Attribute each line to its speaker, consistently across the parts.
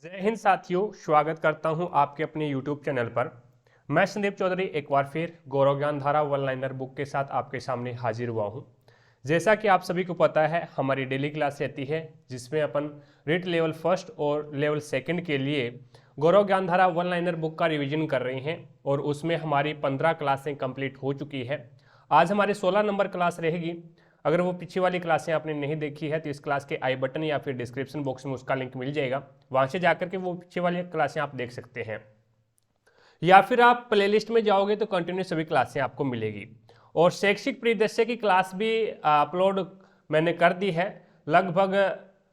Speaker 1: जय हिंद साथियों, स्वागत करता हूं आपके अपने YouTube चैनल पर। मैं संदीप चौधरी एक बार फिर गौरव ज्ञान धारा वन लाइनर बुक के साथ आपके सामने हाजिर हुआ हूं। जैसा कि आप सभी को पता है, हमारी डेली क्लास रहती है जिसमें अपन रीट लेवल फर्स्ट और लेवल सेकंड के लिए गौरव ज्ञान धारा वन लाइनर बुक का रिविजन कर रहे हैं और उसमें हमारी 15 क्लासें कंप्लीट हो चुकी है। आज हमारी 16 नंबर क्लास रहेगी। अगर वो पीछे वाली क्लासें आपने नहीं देखी है तो इस क्लास के आई बटन या फिर डिस्क्रिप्शन बॉक्स में उसका लिंक मिल जाएगा, वहां से जाकर के वो पीछे वाली क्लासें आप देख सकते हैं, या फिर आप प्लेलिस्ट में जाओगे तो कंटिन्यू सभी क्लासें आपको मिलेगी। और शैक्षिक परिदृश्य की क्लास भी अपलोड मैंने कर दी है। लगभग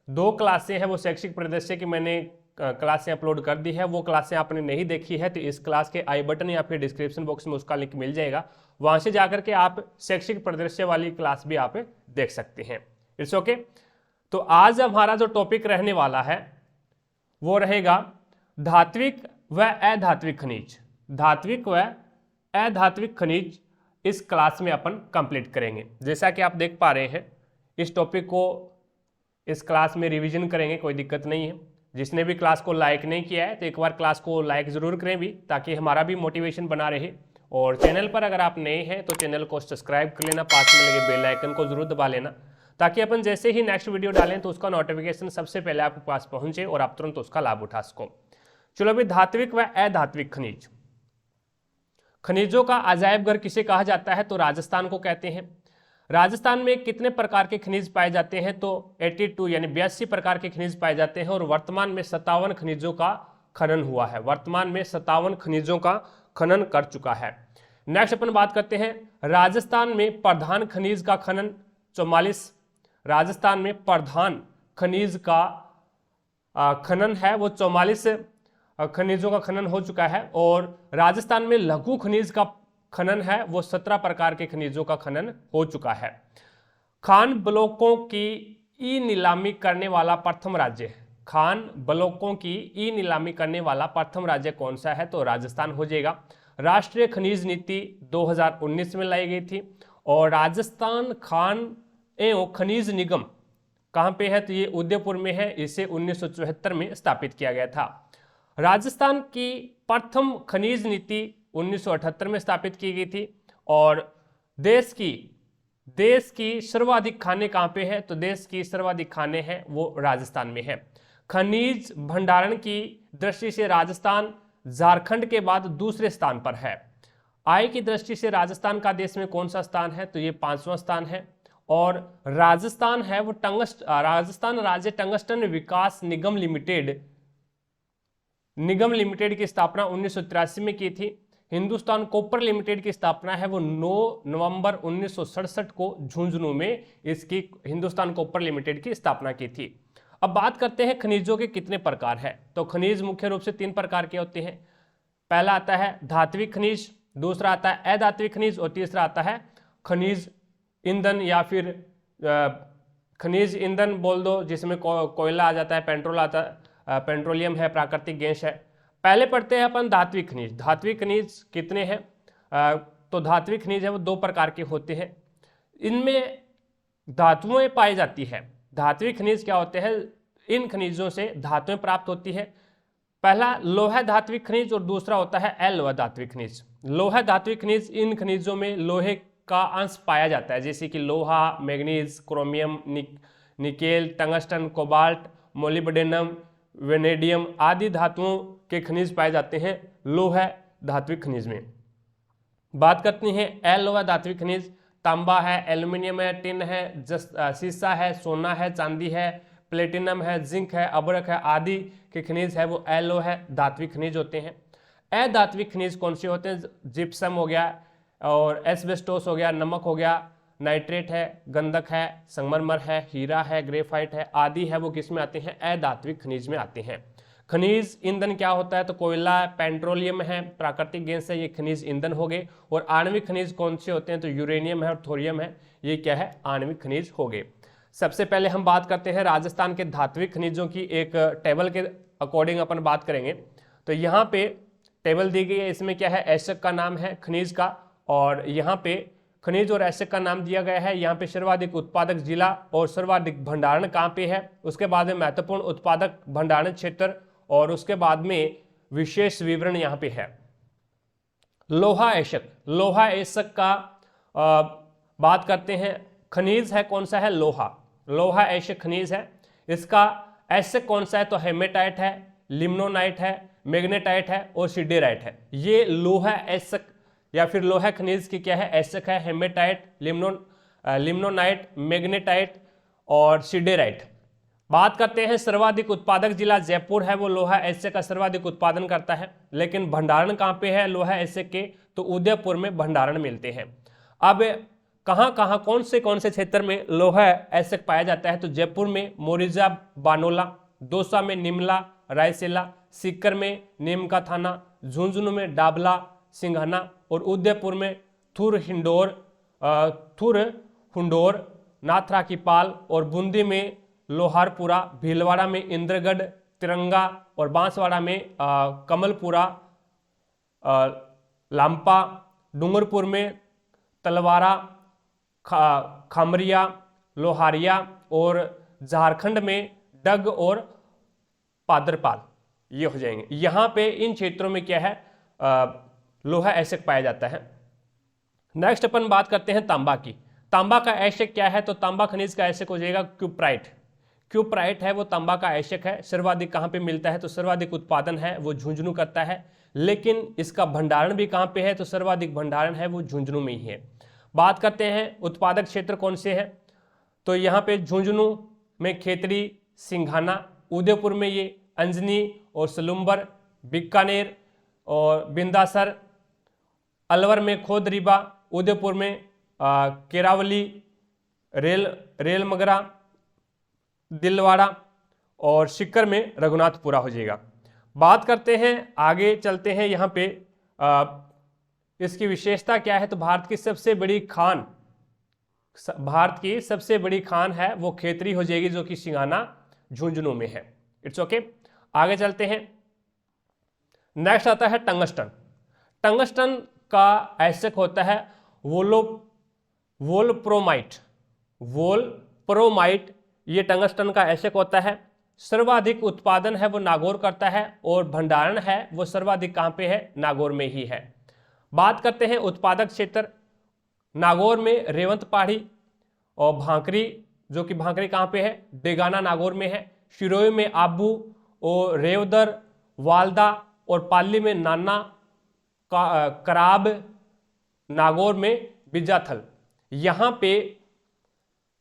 Speaker 1: 2 क्लासें हैं वो शैक्षिक परिदृश्य की मैंने क्लासें अपलोड कर दी है। वो क्लासें आपने नहीं देखी है तो इस क्लास के आई बटन या फिर डिस्क्रिप्शन बॉक्स में उसका लिंक मिल जाएगा, वहां से जाकर के आप शैक्षिक परिदृश्य वाली क्लास भी आप देख सकते हैं। It's okay. तो आज हमारा जो टॉपिक रहने वाला है वो रहेगा धात्विक व अधात्विक खनिज। धात्विक व अधात्विक खनिज इस क्लास में अपन कंप्लीट करेंगे। जैसा कि आप देख पा रहे हैं, इस टॉपिक को इस क्लास में रिवीजन करेंगे, कोई दिक्कत नहीं है। जिसने भी क्लास को लाइक नहीं किया है तो एक बार क्लास को लाइक ज़रूर करें भी, ताकि हमारा भी मोटिवेशन बना रहे। और चैनल पर अगर आप नए हैं तो चैनल को सब्सक्राइब कर लेना, पास में लगे बेल आइकन को जरूर दबा लेना, ताकि अपन जैसे ही नेक्स्ट वीडियो डालें तो उसका नोटिफिकेशन सबसे पहले आपके पास पहुंचे और आप तुरंत उसका लाभ उठा सको। चलो अभी धात्विक व अधात्विक खनिज। खनिजों का अजायब घर किसे कहा जाता है तो राजस्थान को कहते हैं। राजस्थान में कितने प्रकार के खनिज पाए जाते हैं तो 82 यानी 82 प्रकार के खनिज पाए जाते हैं और वर्तमान में 57 खनिजों का खनन हुआ है। वर्तमान में 57 खनिजों का खनन कर चुका है। नेक्स्ट अपन बात करते हैं राजस्थान में प्रधान खनिज का खनन 44। राजस्थान में प्रधान खनिज का खनन है वो 44 खनिजों का खनन हो चुका है। और राजस्थान में लघु खनिज का खनन है वो 17 प्रकार के खनिजों का खनन हो चुका है। खान ब्लॉकों की ई नीलामी करने वाला प्रथम राज्य है। खान ब्लॉकों की ई नीलामी करने वाला प्रथम राज्य कौन सा है तो राजस्थान हो जाएगा। राष्ट्रीय खनिज नीति 2019 में लाई गई थी और राजस्थान खान एवं खनिज निगम कहाँ पे है तो ये उदयपुर में है। इसे 1974 में स्थापित किया गया था। राजस्थान की प्रथम खनिज नीति 1978 में स्थापित की गई थी। और देश की सर्वाधिक खाने कहाँ पे है तो देश की सर्वाधिक खाने हैं वो राजस्थान में है। खनिज भंडारण की दृष्टि से राजस्थान झारखंड के बाद दूसरे स्थान पर है। आय की दृष्टि से राजस्थान का देश में कौन सा स्थान है तो ये 5वां स्थान है। और राजस्थान है वो राजस्थान राज्य टंगस्टन विकास निगम लिमिटेड की स्थापना 1983 में की थी। हिंदुस्तान कॉपर लिमिटेड की स्थापना है वो 9 नवंबर 1967 को झुंझुनू में इसकी हिंदुस्तान कॉपर लिमिटेड की स्थापना की थी। अब बात करते हैं खनिजों के कितने प्रकार है तो खनिज मुख्य रूप से 3 प्रकार के होते हैं। पहला आता है धात्विक खनिज, दूसरा आता है अधात्विक खनिज और तीसरा आता है खनिज ईंधन या फिर खनिज ईंधन बोल दो, जिसमें कोयला आ जाता है, पेट्रोल आता है, पेट्रोलियम है, प्राकृतिक गैस है। पहले पढ़ते हैं अपन धात्विक खनिज। धात्विक खनिज कितने हैं तो धात्विक खनिज है वो 2 प्रकार के होते हैं। इनमें धातुएं पाई जाती है। धात्विक खनिज क्या होते हैं, इन खनिजों से धातुएं प्राप्त होती है। पहला लोहा धात्विक खनिज और दूसरा होता है अलोहा धात्विक खनिज। लोहा धात्विक खनिज, इन खनिजों में लोहे का अंश पाया जाता है, जैसे कि लोहा, manganese, chromium, nickel, tungsten, cobalt, molybdenum, vanadium आदि धातुओं के खनिज पाए जाते हैं लोहा धात्विक खनिज में। बात करते हैं अलोहा धात्विक खनिज। तांबा है, एल्युमिनियम है, टिन है, सीसा है, सोना है, चांदी है, प्लेटिनम है, जिंक है, अबरक है आदि के खनिज है वो अलोहा धात्विक खनिज होते हैं। अधात्विक खनिज कौन से होते हैं, जिप्सम हो गया और एस्बेस्टोस हो गया, नमक हो गया, नाइट्रेट है, गंधक है, संगमरमर है, हीरा है, ग्रेफाइट है आदि है वो किस में आते हैं अधात्विक खनिज में आते हैं। खनिज ईंधन क्या होता है तो कोयला, पेट्रोलियम है, प्राकृतिक गैस है, ये खनिज ईंधन हो गए। और आणविक खनिज कौन से होते हैं तो यूरेनियम है और थोरियम है, ये क्या है आणविक खनिज हो गए। सबसे पहले हम बात करते हैं राजस्थान के धात्विक खनिजों की। एक टेबल के अकॉर्डिंग अपन बात करेंगे तो यहाँ पे टेबल दी गई है। इसमें क्या है, एशक का नाम है खनिज का और यहाँ पे खनिज और एशक का नाम दिया गया है। यहाँ पे सर्वाधिक उत्पादक जिला और सर्वाधिक भंडारण कहाँ पे है, उसके बाद में महत्वपूर्ण उत्पादक भंडारण क्षेत्र और उसके बाद में विशेष विवरण यहाँ पे है। लोहा एशक, लोहा एशक का बात करते हैं। खनिज है कौन सा है? लोहा, लोहा एशक खनिज है। इसका एशक कौन सा है? तो हेमेटाइट है, लिम्नोनाइट है, मैग्नेटाइट है और सिडेराइट है। ये लोहा एशक या फिर लोहा खनिज की क्या है? एशक है, हेमेटाइट, लिम्नोनाइट, मैग्नेटाइट और सिडेराइट। बात करते हैं सर्वाधिक उत्पादक जिला जयपुर है, वो लोहा एशक का सर्वाधिक उत्पादन करता है। लेकिन भंडारण कहाँ पे है लोहा एशक के? तो उदयपुर में भंडारण मिलते हैं। अब कहाँ कहाँ कौन से क्षेत्र में लोहा एशक पाया जाता है? तो जयपुर में मोरिजा बानोला, दौसा में निमला रायसेला, सीकर में नीम का थाना, झुंझुनू में डाबला सिंघाना और उदयपुर में थुर हुंडोर नाथरा की पाल और बूंदी में लोहारपुरा, भीलवाड़ा में इंद्रगढ़ तिरंगा और बांसवाड़ा में कमलपुरा लांपा, डूंगरपुर में तलवारा खमरिया लोहारिया और झारखंड में डग और पादरपाल, ये हो जाएंगे। यहाँ पे इन क्षेत्रों में क्या है? लोहा एशक पाया जाता है। नेक्स्ट अपन बात करते हैं तांबा की। तांबा का एशक क्या है? तो तांबा खनिज का एशक हो जाएगा क्यूप्राइट। क्यूप्राइट है वो तांबा का एशक है। सर्वाधिक कहाँ पे मिलता है? तो सर्वाधिक उत्पादन है वो झुंझुनू करता है। लेकिन इसका भंडारण भी कहाँ पे है? तो सर्वाधिक भंडारण है वो झुंझुनू में ही है। बात करते हैं उत्पादक क्षेत्र कौन से हैं? तो यहाँ पे झुंझुनू में खेतड़ी सिंघाना, उदयपुर में ये अंजनी और सलुम्बर, बीकानेर और बिंदासर, अलवर में खोदरीबा, उदयपुर में केरावली, रेलमगरा, दिलवाड़ा और सीकर में रघुनाथपुरा हो जाएगा। बात करते हैं आगे चलते हैं। यहाँ पे इसकी विशेषता क्या है? तो भारत की सबसे बड़ी खान है वो खेतरी हो जाएगी, जो कि सिंघाना झुंझुनू में है। It's okay. आगे चलते हैं। नेक्स्ट आता है टंगस्टन। टंगस्टन का एशक होता है वोल्प्रोमाइट। ये टंगस्टन का एशक होता है। सर्वाधिक उत्पादन है वो नागौर करता है और भंडारण है वो सर्वाधिक कहाँ पे है? नागौर में ही है। बात करते हैं उत्पादक क्षेत्र। नागौर में रेवंत पहाड़ी और भांकरी, जो कि भांकरी कहाँ पे है? डेगाना नागौर में है। शिरोई में आबू और रेवदर, वालदा और पाली में नाना कराब, नागौर में बिजाथल, यहाँ पे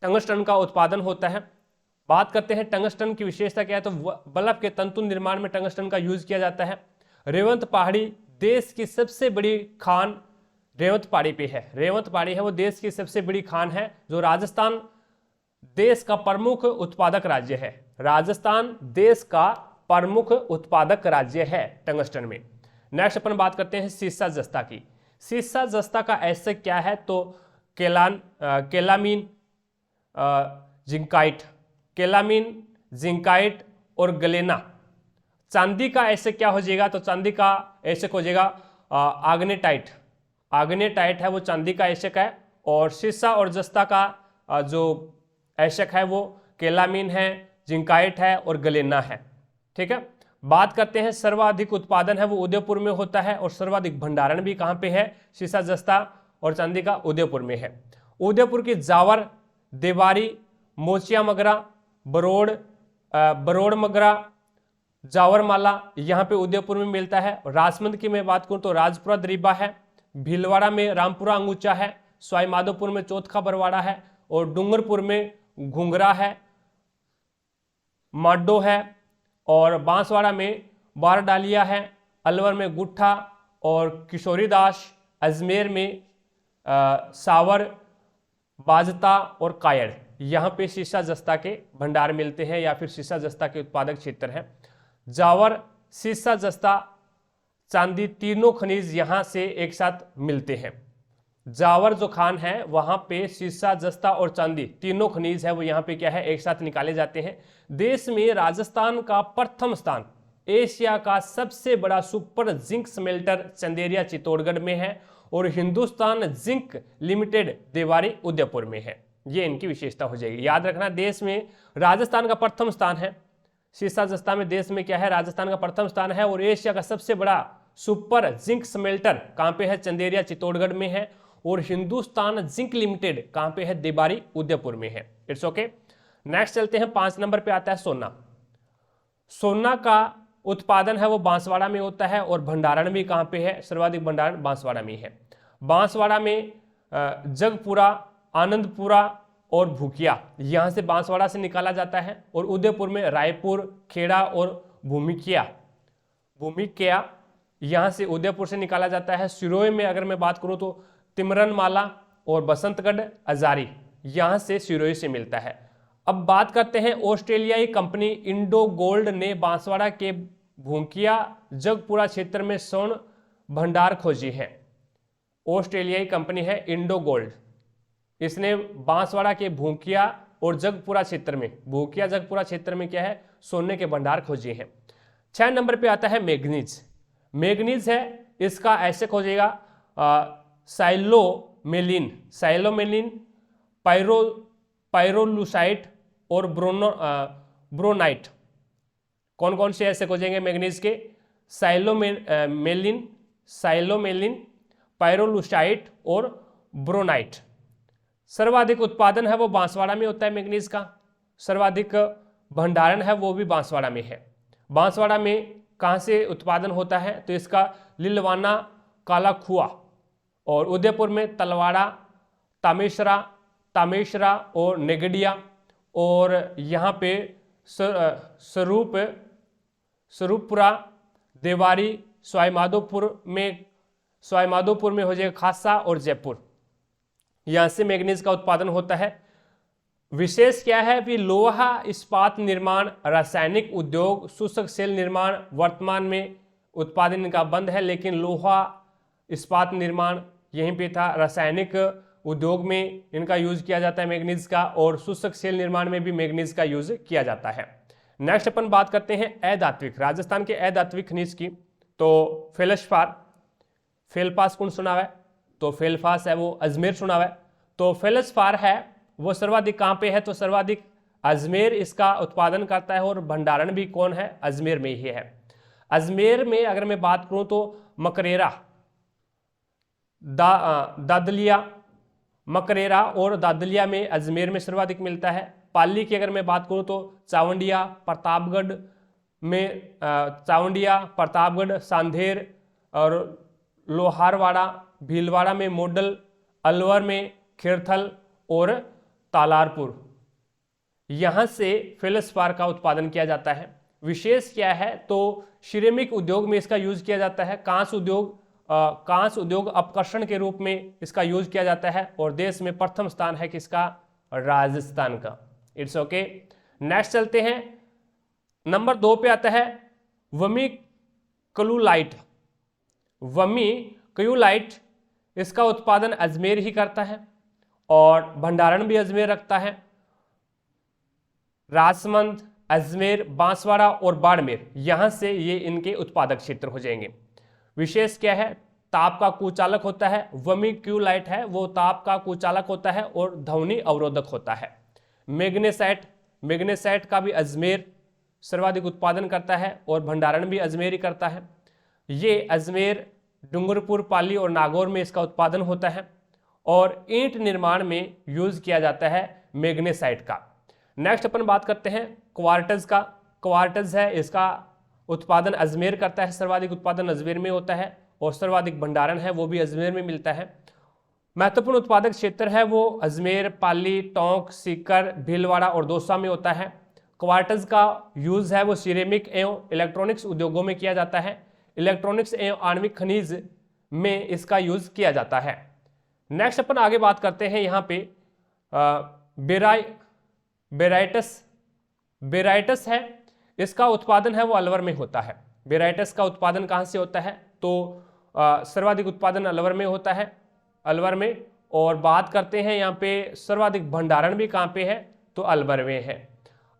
Speaker 1: टंगस्टन का उत्पादन होता है। बात करते हैं टंगस्टन की विशेषता क्या है? तो बल्ब के तंतु निर्माण में टंगस्टन का यूज किया जाता है। रेवंत पहाड़ी देश की सबसे बड़ी खान रेवंत पहाड़ी पे है। रेवंत पहाड़ी है वो देश की सबसे बड़ी खान है, जो राजस्थान देश का प्रमुख उत्पादक राज्य है। राजस्थान देश का प्रमुख उत्पादक राज्य है टंगस्टन में। नेक्स्ट अपन बात करते हैं सीसा जस्ता की। सीसा जस्ता का एशक क्या है? तो केलामीन जिंकाइट और गलेना। चांदी का एशक क्या हो जाएगा? तो चांदी का एशक हो जाएगा आग्नेटाइट है वो चांदी का एशक है। और सीसा और जस्ता का जो एशक है वो केलामीन है, जिंकाइट है और गलेना है। ठीक है। बात करते हैं सर्वाधिक उत्पादन है वो उदयपुर में होता है और सर्वाधिक भंडारण भी कहाँ पे है? सीसा जस्ता और चांदी का उदयपुर में है। उदयपुर की जावर, देवारी, मोचिया मगरा, बरोड़ मगरा, जावरमाला यहाँ पे उदयपुर में मिलता है। राजमंद की मैं बात करूँ तो राजपुरा दरीबा है, भीलवाड़ा में रामपुरा अंगूचा है, सवाई माधोपुर में चौथका बरवाड़ा है और डूंगरपुर में घुंगरा है, माडो है और बांसवाड़ा में बारडालिया है, अलवर में गुट्ठा और किशोरीदास, अजमेर में सावर, बाजता और कायड़, यहाँ पे सीसा जस्ता के भंडार मिलते हैं या फिर सीसा जस्ता के उत्पादक क्षेत्र हैं। जावर, सीसा जस्ता, चांदी तीनों खनिज यहाँ से एक साथ मिलते हैं। जावर जो खान है वहाँ पे सीसा जस्ता और चांदी तीनों खनिज है वो यहाँ पे क्या है? एक साथ निकाले जाते हैं। देश में राजस्थान का प्रथम स्थान एशिया का सबसे बड़ा super zinc smelter Chanderiya Chittorgarh में है और हिंदुस्तान जिंक लिमिटेड देवारी उदयपुर में है। ये इनकी विशेषता हो जाएगी। याद रखना, देश में राजस्थान का प्रथम स्थान है सीसा जस्ता में देश में क्या है, राजस्थान का प्रथम स्थान है। और एशिया का सबसे बड़ा सुपर जिंक स्मेल्टर कहाँ पे है, चंदेरिया चित्तौड़गढ़ में है। और हिंदुस्तान जिंक लिमिटेड कहाँ पे है, देबारी उदयपुर में है। It's okay. नेक्स्ट चलते हैं, 5 नंबर पे आता है सोना। सोना का उत्पादन है वो बांसवाड़ा में होता है और भंडारण भी कहाँ पे है, सर्वाधिक भंडारण बांसवाड़ा में है। बांसवाड़ा में जगपुरा, आनंदपुरा और भूकिया, यहाँ से बांसवाड़ा से निकाला जाता है। और उदयपुर में रायपुर, खेड़ा और भूमिकिया यहाँ से उदयपुर से निकाला जाता है। सिरोही में अगर मैं बात करूँ तो तिमरनमाला और बसंतगढ़ अजारी यहाँ से सिरोही से मिलता है। अब बात करते हैं, ऑस्ट्रेलियाई कंपनी इंडो गोल्ड ने बांसवाड़ा के भूकिया जगपुरा क्षेत्र में स्वर्ण भंडार खोजी है। ऑस्ट्रेलियाई कंपनी है इंडो गोल्ड, इसने बांसवाड़ा के भूकिया और जगपुरा क्षेत्र में, भूकिया जगपुरा क्षेत्र में क्या है, सोने के भंडार खोजे हैं। 6 नंबर पे आता है मैग्नीज। मैग्नीज है, इसका ऐसे खोजेगा साइलोमेलिन, पायरोलुसाइट और ब्रोनाइट। कौन कौन से ऐसे खोजेंगे मैग्नीज के, साइलोमेलिन, पायरोलुसाइट और ब्रोनाइट। सर्वाधिक उत्पादन है वो बांसवाड़ा में होता है मैग्नीज का, सर्वाधिक भंडारण है वो भी बांसवाड़ा में है। बांसवाड़ा में कहाँ से उत्पादन होता है, तो इसका लिलवाना, काला खुआ और उदयपुर में तलवाड़ा, तामेशरा और नेगडिया। और यहाँ पे स्वरूपपुरा, देवारी, सवाईमाधोपुर में हो जाएगा खासा और जयपुर, यहाँ से मैग्नीज का उत्पादन होता है। विशेष क्या है कि लोहा इस्पात निर्माण, रासायनिक उद्योग, शुष्क सेल निर्माण वर्तमान में उत्पादन इनका बंद है, लेकिन लोहा इस्पात निर्माण यहीं पे था। रासायनिक उद्योग में इनका यूज किया जाता है मैग्नीज का, और शुष्क सेल निर्माण में भी मैग्नीज का यूज किया जाता है। नेक्स्ट अपन बात करते हैं अधात्विक, राजस्थान के अधात्विक खनिज की। तो फेल्पास कौन सुना हुआ है, तो फेल्पास है वो अजमेर सुना हुआ है। तो फेल्सफार है वो सर्वाधिक कहाँ पे है, तो सर्वाधिक अजमेर इसका उत्पादन करता है, और भंडारण भी कौन है, अजमेर में ही है। अजमेर में अगर मैं बात करूं तो मकरेरा, मकरेरा और दादलिया में अजमेर में सर्वाधिक मिलता है। पाली की अगर मैं बात करूं तो चावंडिया, प्रतापगढ़, सांधेर और लोहारवाड़ा, भीलवाड़ा में मोडल, अलवर में खिरथल और तालारपुर, यहाँ से फेल्सपार का उत्पादन किया जाता है। विशेष क्या है, तो सिरेमिक उद्योग में इसका यूज किया जाता है। कांस उद्योग अपकर्षण के रूप में इसका यूज किया जाता है, और देश में प्रथम स्थान है किसका, राजस्थान का। It's okay. नेक्स्ट चलते हैं, नंबर 2 पे आता है वर्मीक्यूलाइट। इसका उत्पादन अजमेर ही करता है और भंडारण भी अजमेर रखता है। राजसमंद, अजमेर, बांसवाड़ा और बाड़मेर, यहां से ये इनके उत्पादक क्षेत्र हो जाएंगे। विशेष क्या है, ताप का कुचालक होता है। वर्मीक्यूलाइट है वो ताप का कुचालक होता है और ध्वनि अवरोधक होता है। मैग्नेसाइट का भी अजमेर सर्वाधिक उत्पादन करता है और भंडारण भी अजमेर ही करता है। ये अजमेर, डूंगरपुर, पाली और नागौर में इसका उत्पादन होता है, और ईंट निर्माण में यूज किया जाता है मैग्नेसाइट का। नेक्स्ट अपन बात करते हैं क्वार्टज का। क्वार्टज है, इसका उत्पादन अजमेर करता है, सर्वाधिक उत्पादन अजमेर में होता है, और सर्वाधिक भंडारण है वो भी अजमेर में मिलता है। महत्वपूर्ण उत्पादक क्षेत्र है वो अजमेर, पाली, टोंक, सीकर, भीलवाड़ा और दौसा में होता है। क्वार्टज का यूज है वो सिरेमिक एवं इलेक्ट्रॉनिक्स उद्योगों में किया जाता है। इलेक्ट्रॉनिक्स एवं आणविक खनिज में इसका यूज किया जाता है। नेक्स्ट अपन आगे बात करते हैं, यहाँ पे बेराइटस है, इसका उत्पादन है वो अलवर में होता है। बेराइटस का उत्पादन कहाँ से होता है, तो सर्वाधिक उत्पादन अलवर में होता है, अलवर में। और बात करते हैं यहाँ पे सर्वाधिक भंडारण भी कहाँ पे है, तो अलवर में है।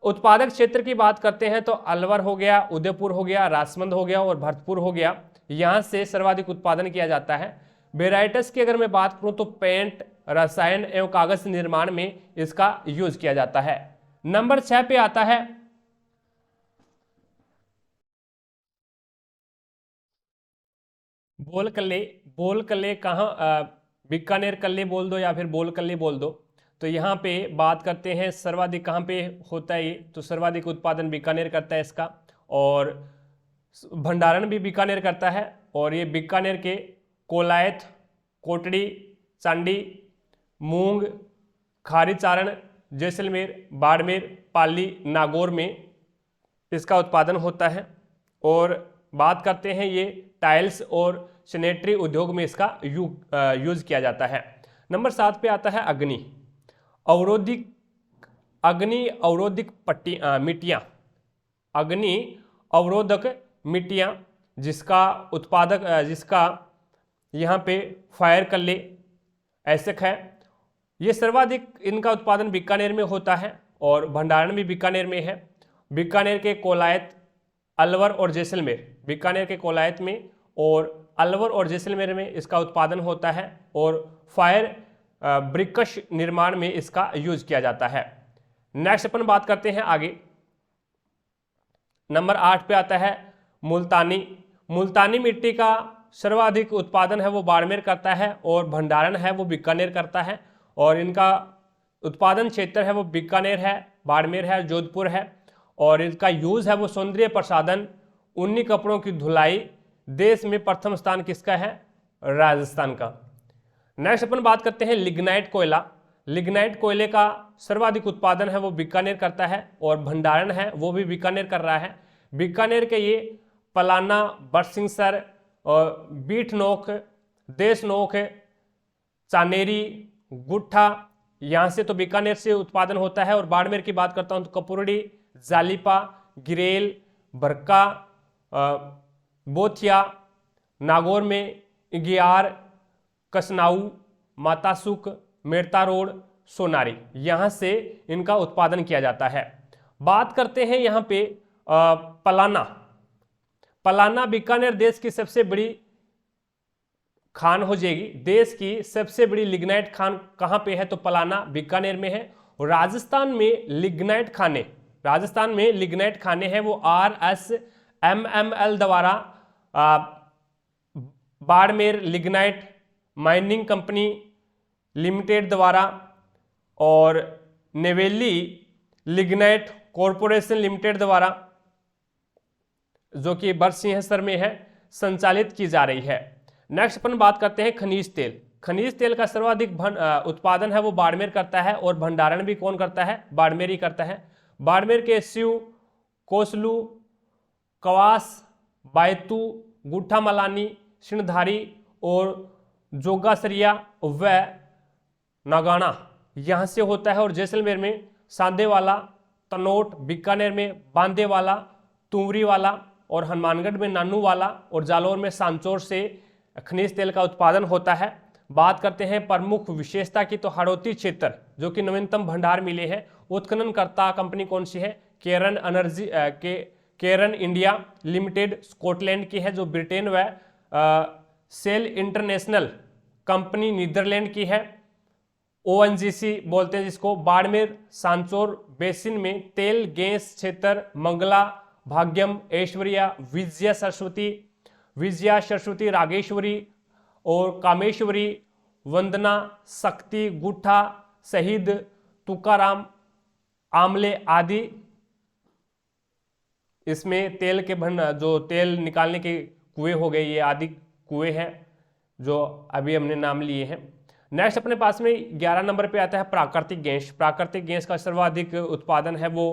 Speaker 1: उत्पादक क्षेत्र की बात करते हैं तो अलवर हो गया, उदयपुर हो गया, राजसमंद हो गया और भरतपुर हो गया, यहाँ से सर्वाधिक उत्पादन किया जाता है। बेराइटस की अगर मैं बात करूँ तो पेंट, रसायन एवं कागज निर्माण में इसका यूज किया जाता है। नंबर 6 पे आता है बोल कल्ले, बोल कल्ले कहाँ, बीकानेर कल्ले बोल दो या फिर बोल कल्ले बोल दो। तो यहाँ पे बात करते हैं सर्वाधिक कहाँ पे होता है ये, तो सर्वाधिक उत्पादन बीकानेर करता है इसका, और भंडारण भी बीकानेर करता है। और ये बीकानेर के कोलायत, कोटड़ी, चांडी, मूंग, खारी चारण, जैसलमेर, बाड़मेर, पाली, नागौर में इसका उत्पादन होता है। और बात करते हैं ये टाइल्स और सैनिटरी उद्योग में इसका यूज किया जाता है। नंबर 7 पे आता है अग्नि अवरोधिक, अग्नि अवरोधिक मिट्टियाँ, अग्नि अवरोधक मिट्टियाँ जिसका उत्पादक जिसका यहाँ पे फायर कल्ले ऐसक है। ये सर्वाधिक इनका उत्पादन बीकानेर में होता है और भंडारण भी बीकानेर में है। बीकानेर के कोलायत, अलवर और जैसलमेर, बीकानेर के कोलायत में और अलवर और जैसलमेर में इसका उत्पादन होता है और फायर ब्रिकश निर्माण में इसका यूज किया जाता है। नेक्स्ट अपन बात करते हैं आगे। नंबर 8 पे आता है मुल्तानी। मुल्तानी मिट्टी का सर्वाधिक उत्पादन है वो बाड़मेर करता है और भंडारण है वो बीकानेर करता है। और इनका उत्पादन क्षेत्र है वो बीकानेर है, बाड़मेर है, जोधपुर है। और इनका यूज है वो सौंदर्य प्रसाधन, ऊनी कपड़ों की धुलाई। देश में प्रथम स्थान किसका है? राजस्थान का। नेक्स्ट अपन बात करते हैं लिग्नाइट कोयला। लिग्नाइट कोयले का सर्वाधिक उत्पादन है वो बीकानेर करता है और भंडारण है वो भी बीकानेर कर रहा है। बीकानेर के ये पलाना, बरसिंगसर और बीठनोक, देशनोक, चानेरी, गुट्ठा, यहाँ से तो बीकानेर से उत्पादन होता है। और बाड़मेर की बात करता हूँ तो कपुरड़ी, जालिपा, गिरेल, भरका, बोथिया, नागौर में इगियार, कसनाऊ, मातासुक, मेड़ता रोड, सोनारी, यहाँ से इनका उत्पादन किया जाता है। बात करते हैं यहाँ पे पलाना। पलाना बीकानेर देश की सबसे बड़ी खान हो जाएगी। देश की सबसे बड़ी लिग्नाइट खान कहाँ पे है? तो पलाना बीकानेर में है। और राजस्थान में लिग्नाइट खाने हैं वो RSMML द्वारा Barmer lignite mining company limited द्वारा और नेवेली लिग्नाइट कॉरपोरेशन लिमिटेड द्वारा, जो कि बरसिंहसर में है, संचालित की जा रही है। नेक्स्ट अपन बात करते हैं खनिज तेल। खनिज तेल का सर्वाधिक उत्पादन है वो बाड़मेर करता है और भंडारण भी कौन करता है? बाड़मेर ही करता है। बाड़मेर के शिव, कोसलू, कवास, बायतू, गुट्ठा मलानी, सिणधारी और जोगासरिया व नागाना यहाँ से होता है। और जैसलमेर में सांदेवाला, तनोट, बीकानेर में बांदेवाला, तुंवरीवाला और हनुमानगढ़ में नानूवाला और जालौर में सांचौर से खनिज तेल का उत्पादन होता है। बात करते हैं प्रमुख विशेषता की, तो हाड़ौती क्षेत्र जो कि नवीनतम भंडार मिले हैं। उत्खननकर्ता कंपनी कौन सी है? केरन इंडिया लिमिटेड स्कॉटलैंड की है, जो ब्रिटेन व सेल इंटरनेशनल कंपनी नीदरलैंड की है। ONGC बोलते हैं जिसको। बाड़मेर सांचौर बेसिन में तेल गैस क्षेत्र मंगला, भाग्यम, ऐश्वर्या, विजया सरस्वती, रागेश्वरी और कामेश्वरी, वंदना, शक्ति, गुट्ठा, शहीद, तुकाराम, आमले आदि इसमें तेल के जो तेल निकालने के कुएं हो गए, ये आदि कुएं हैं जो अभी हमने नाम लिए हैं। नेक्स्ट अपने पास में 11 नंबर पे आता है प्राकृतिक गैस। प्राकृतिक गैस का सर्वाधिक उत्पादन है वो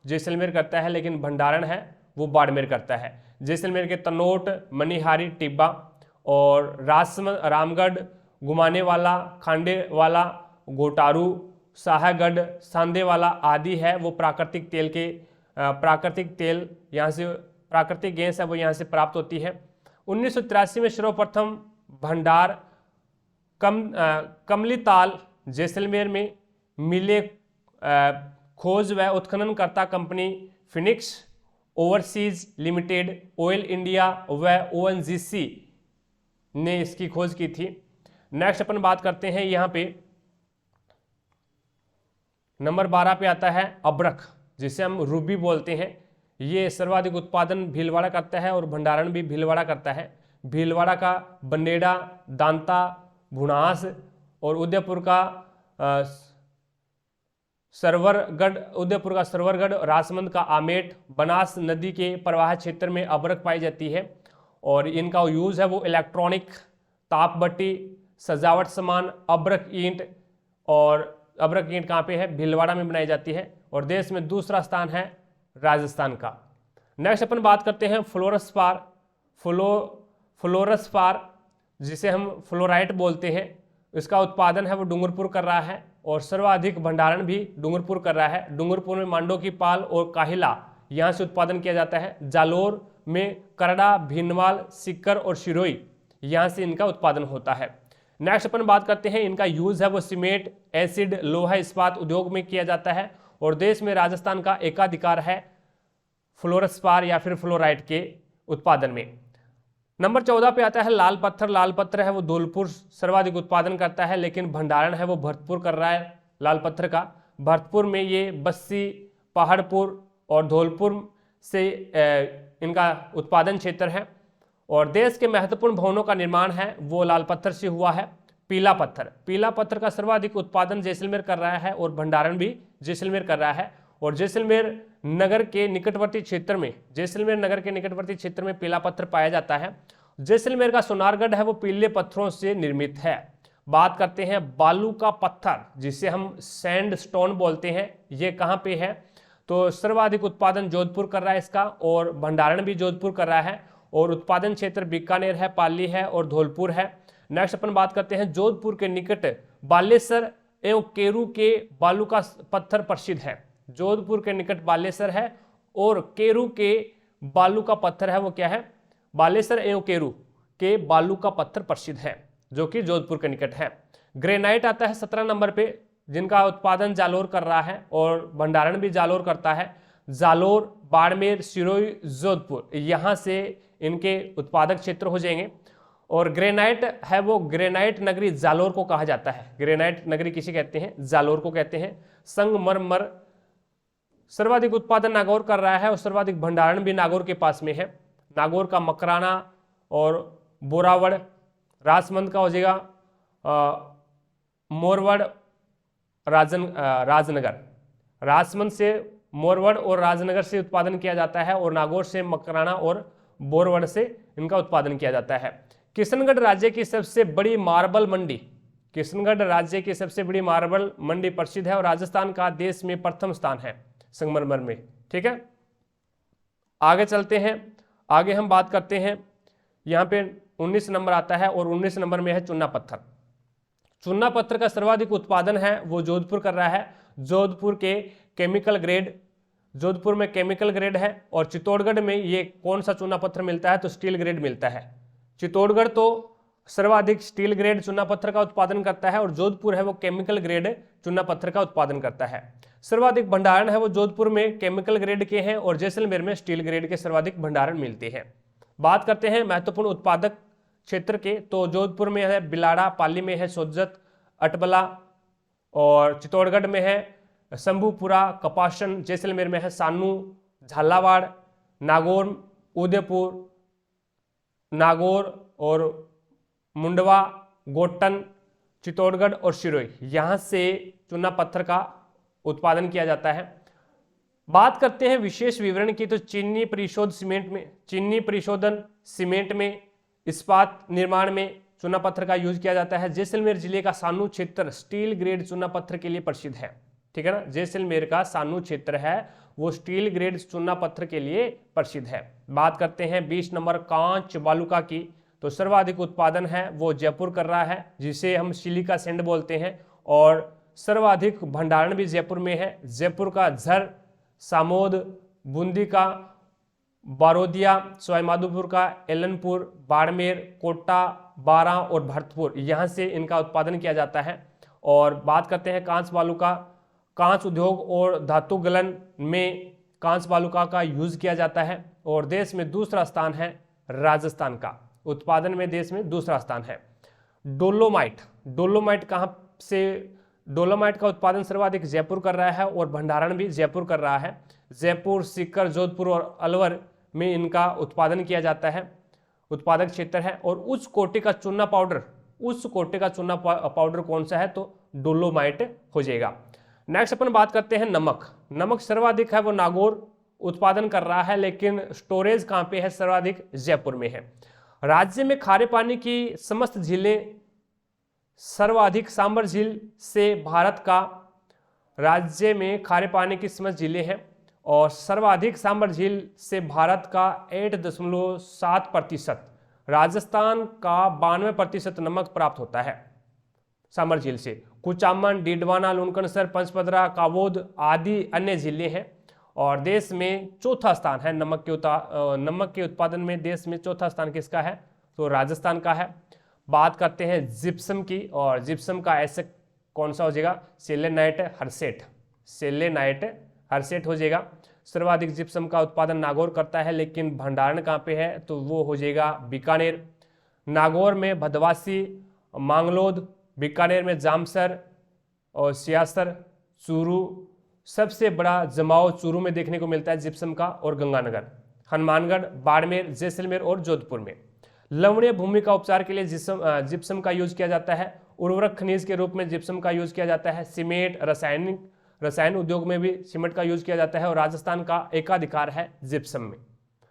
Speaker 1: जैसलमेर करता है, लेकिन भंडारण है वो बाड़मेर करता है। जैसलमेर के तनोट, मनिहारी, टिब्बा और रामगढ़, घुमाने वाला, खांडे वाला, गोटारू, साहागढ़, सांदे वाला आदि है वो प्राकृतिक तेल के प्राकृतिक तेल यहाँ से, प्राकृतिक गैस है वो यहाँ से प्राप्त होती है। 1983 में सर्वप्रथम भंडार कमलीताल जैसलमेर में मिले खोज व उत्खननकर्ता company Phoenix overseas limited, oil India व ONGC ने इसकी खोज की थी। नेक्स्ट अपन बात करते हैं यहाँ पे नंबर 12 पे आता है अब्रक, जिसे हम रूबी बोलते हैं। ये सर्वाधिक उत्पादन भीलवाड़ा करता है और भंडारण भी भीलवाड़ा करता है। भीलवाड़ा का बनेड़ा, दांता, भुनास और उदयपुर का सरवरगढ़, राजसमंद का आमेट, बनास नदी के प्रवाह क्षेत्र में अभ्रक पाई जाती है और इनका यूज है वो इलेक्ट्रॉनिक, ताप भट्टी, सजावट सामान, अभ्रक ईंट। और अभ्रक ईंट कहाँ पे है? भीलवाड़ा में बनाई जाती है और देश में दूसरा स्थान है राजस्थान का। नेक्स्ट अपन बात करते हैं फ्लोरसपार, जिसे हम फ्लोराइट बोलते हैं। इसका उत्पादन है वो डूंगरपुर कर रहा है और सर्वाधिक भंडारण भी डूंगरपुर कर रहा है। डूंगरपुर में मांडो की पाल और काहिला यहाँ से उत्पादन किया जाता है। जालोर में करड़ा, भीनमाल, सिक्कर और शिरोई यहाँ से इनका उत्पादन होता है। नेक्स्ट अपन बात करते हैं, इनका यूज है वो सीमेंट, एसिड, लोहा इस्पात उद्योग में किया जाता है और देश में राजस्थान का एकाधिकार है फ्लोरसपार या फिर फ्लोराइट के उत्पादन में। नंबर 14 पे आता है लाल पत्थर। लाल पत्थर है वो धौलपुर सर्वाधिक उत्पादन करता है, लेकिन भंडारण है वो भरतपुर कर रहा है लाल पत्थर का। भरतपुर में ये बस्सी, पहाड़पुर और धौलपुर से इनका उत्पादन क्षेत्र है और देश के महत्वपूर्ण भवनों का निर्माण है वो लाल पत्थर से हुआ है। पीला पत्थर का सर्वाधिक उत्पादन जैसलमेर कर रहा है और भंडारण भी जैसलमेर कर रहा है और जैसलमेर नगर के निकटवर्ती क्षेत्र में पीला पत्थर पाया जाता है। जैसलमेर का सोनारगढ़ है वो पीले पत्थरों से निर्मित है। बात करते हैं बालू का पत्थर, जिसे हम सैंडस्टोन बोलते हैं, ये कहाँ पे है? तो सर्वाधिक उत्पादन जोधपुर कर रहा है इसका और भंडारण भी जोधपुर कर रहा है और उत्पादन क्षेत्र बीकानेर है, पाली है और धौलपुर है। नेक्स्ट अपन बात करते हैं जोधपुर के निकट बालेसर एवं केरू के बालू का पत्थर प्रसिद्ध है। जोधपुर के निकट बालेसर है और केरू के बालू का पत्थर है वो क्या है? बालेसर एवं केरू के बालू का पत्थर प्रसिद्ध है, जो कि जोधपुर के निकट है। ग्रेनाइट आता है 17 नंबर पे, जिनका उत्पादन जालोर कर रहा है और भंडारण भी जालोर करता है। जालोर, बाड़मेर, सिरोही, जोधपुर यहाँ से इनके उत्पादक क्षेत्र हो जाएंगे। और ग्रेनाइट है वो ग्रेनाइट नगरी जालोर को कहा जाता है। ग्रेनाइट नगरी किसे कहते हैं? जालोर को कहते हैं। संगमरमर सर्वाधिक उत्पादन नागौर कर रहा है और सर्वाधिक भंडारण भी नागौर के पास में है। नागौर का मकराना और बोरावड़, राजसमंद का हो जाएगा मोरवड़, राजनगर। राजसमंद से मोरवड़ और राजनगर से उत्पादन किया जाता है और नागौर से मकराना और बोरवड़ से इनका उत्पादन किया जाता है। किशनगढ़ राज्य की सबसे बड़ी मार्बल मंडी प्रसिद्ध है और राजस्थान का देश में प्रथम स्थान है संगमरमर में। ठीक है, आगे चलते हैं। आगे हम बात करते हैं, यहाँ पे 19 नंबर आता है और 19 नंबर में है चूना पत्थर। चूना पत्थर का सर्वाधिक उत्पादन है वो जोधपुर कर रहा है। जोधपुर में केमिकल ग्रेड है और चित्तौड़गढ़ में ये कौन सा चूना पत्थर मिलता है? तो स्टील ग्रेड मिलता है। चित्तौड़गढ़ तो सर्वाधिक स्टील ग्रेड चूना पत्थर का उत्पादन करता है और जोधपुर है वो केमिकल ग्रेड चूना पत्थर का उत्पादन करता है। सर्वाधिक भंडारण है वो जोधपुर में केमिकल ग्रेड के हैं और जैसलमेर में स्टील ग्रेड के सर्वाधिक भंडारण मिलते हैं। बात करते हैं महत्वपूर्ण उत्पादक क्षेत्र के, तो जोधपुर में है बिलाड़ा, पाली में है सोजत, अटबला और चित्तौड़गढ़ में है शंभूपुरा, कपासन, जैसलमेर में है सानू, झालावाड़, नागौर, उदयपुर, नागौर और मुंडवा, गोटन, चित्तौड़गढ़ और सिरोही, यहाँ से चूना पत्थर का उत्पादन किया जाता है। बात करते हैं विशेष विवरण की, तो चीनी परिशोधन सीमेंट में, इस्पात निर्माण में चूना पत्थर का यूज किया जाता है। जैसलमेर जिले का सानू क्षेत्र स्टील ग्रेड चूना पत्थर के लिए प्रसिद्ध है। ठीक है ना, जैसलमेर का सानू क्षेत्र है वो स्टील ग्रेड चूना पत्थर के लिए प्रसिद्ध है। बात करते हैं 20 नंबर कांच वालुका की, तो सर्वाधिक उत्पादन है वो जयपुर कर रहा है, जिसे हम सिलिका सैंड बोलते हैं और सर्वाधिक भंडारण भी जयपुर में है। जयपुर का झर, सामोद, बूंदी का बारोदिया, सवाईमाधोपुर का एलनपुर, बाड़मेर, कोटा, बारां और भरतपुर, यहाँ से इनका उत्पादन किया जाता है। और बात करते हैं कांच वालुका, कांच उद्योग और धातु गलन में कांच वालुका का यूज किया जाता है और देश में दूसरा स्थान है राजस्थान का, उत्पादन में देश में दूसरा स्थान है। डोलोमाइट कहाँ से? डोलोमाइट का उत्पादन सर्वाधिक जयपुर कर रहा है और भंडारण भी जयपुर कर रहा है। जयपुर, सीकर, जोधपुर और अलवर में इनका उत्पादन किया जाता है उत्पादक क्षेत्र है। और उच्च कोटि का चूना पाउडर, उच्च कोटि का चूना पाउडर कौन सा है, तो डोलोमाइट हो जाएगा। नेक्स्ट अपन बात करते हैं नमक। नमक सर्वाधिक है वो नागौर उत्पादन कर रहा है, लेकिन स्टोरेज कहाँ पे है, सर्वाधिक जयपुर में है। राज्य में खारे पानी की समस्त झीलें सर्वाधिक सांबर झील से भारत का, राज्य में खारे पानी की समस्त झीलें हैं और सर्वाधिक सांबर झील से भारत का 8.7%, राजस्थान का 92% नमक प्राप्त होता है सांबर झील से। कुचामन, डीडवाना, लूणकरसर, पंचपदरा, कावोद आदि अन्य झीलें हैं। और देश में चौथा स्थान है नमक के उत्पादन में, देश में चौथा स्थान किसका है, तो राजस्थान का है। बात करते हैं जिप्सम की, और जिप्सम का ऐसे कौन सा हो जाएगा, सेलेनाइट हरसेट, सेलेनाइट हरसेट हो जाएगा। सर्वाधिक जिप्सम का उत्पादन नागौर करता है, लेकिन भंडारण कहाँ पे है, तो वो हो जाएगा बीकानेर। नागौर में भदवासी, मांगलोद, बीकानेर में जामसर और सियासर, चूरू, सबसे बड़ा जमाव चूरू में देखने को मिलता है जिप्सम का, और गंगानगर, हनुमानगढ़, बाड़मेर, जैसलमेर और जोधपुर में। लवणीय भूमि का उपचार के लिए जिप्सम का यूज किया जाता है। उर्वरक खनिज के रूप में जिप्सम का यूज किया जाता है। सीमेंट, रसायन उद्योग में भी सीमेंट का यूज किया जाता है, और राजस्थान का एकाधिकार है जिप्सम में।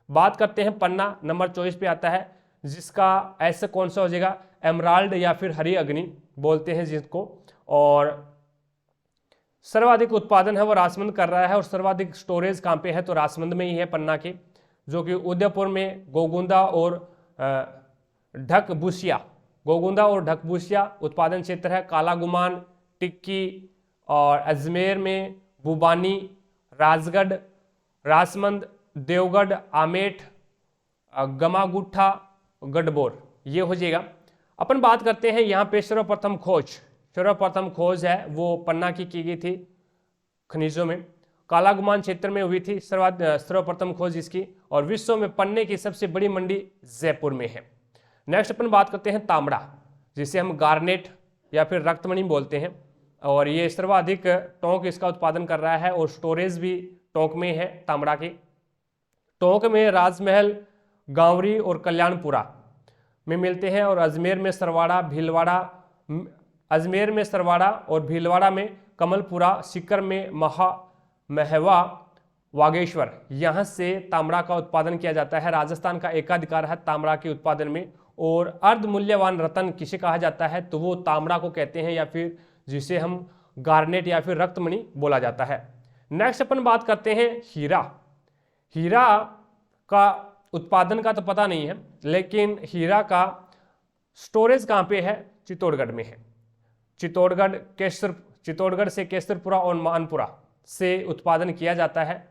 Speaker 1: बात करते हैं पन्ना, नंबर 24 पे आता है, जिसका ऐसे कौन सा हो जाएगा, एमराल्ड या फिर हरी अग्नि बोलते हैं जिसको। और सर्वाधिक उत्पादन है वो राजसमंद कर रहा है, और सर्वाधिक स्टोरेज कहाँ पे है, तो राजसमंद में ही है पन्ना के, जो कि उदयपुर में गोगुंदा और ढकबुसिया, गोगुंदा और ढकबुसिया उत्पादन क्षेत्र है। कालागुमान, टिक्की और अजमेर में बुबानी, राजगढ़, राजसमंद, देवगढ़, आमेठ, गमागुट्ठा, गढ़बोर, ये हो जाएगा। अपन बात करते हैं यहाँ पे सर्वप्रथम खोज है वो पन्ना की गई थी खनिजों में, कालागुमान क्षेत्र में हुई थी सर्वप्रथम खोज इसकी, और विश्व में पन्ने की सबसे बड़ी मंडी जयपुर में है। नेक्स्ट अपन बात करते हैं तांबड़ा, जिसे हम गार्नेट या फिर रक्तमणि बोलते हैं, और ये सर्वाधिक टोंक इसका उत्पादन कर रहा है, और स्टोरेज भी टोंक में है तांबड़ा की। टोंक में राजमहल, गांवरी और कल्याणपुरा में मिलते हैं, और अजमेर में सरवाड़ा और भीलवाड़ा में कमलपुरा, सीकर में महवा, वागेश्वर, यहाँ से तांबड़ा का उत्पादन किया जाता है। राजस्थान का एकाधिकार है तांबड़ा के उत्पादन में। और अर्ध मूल्यवान रत्न किसे कहा जाता है, तो वो तांबड़ा को कहते हैं, या फिर जिसे हम गार्नेट या फिर रक्तमणि बोला जाता है। नेक्स्ट अपन बात करते हैं हीरा। हीरा का उत्पादन का तो पता नहीं है, लेकिन हीरा का स्टोरेज कहाँ पे है, चित्तौड़गढ़ में है। चित्तौड़गढ़ से केसरपुरा और मानपुरा से उत्पादन किया जाता है,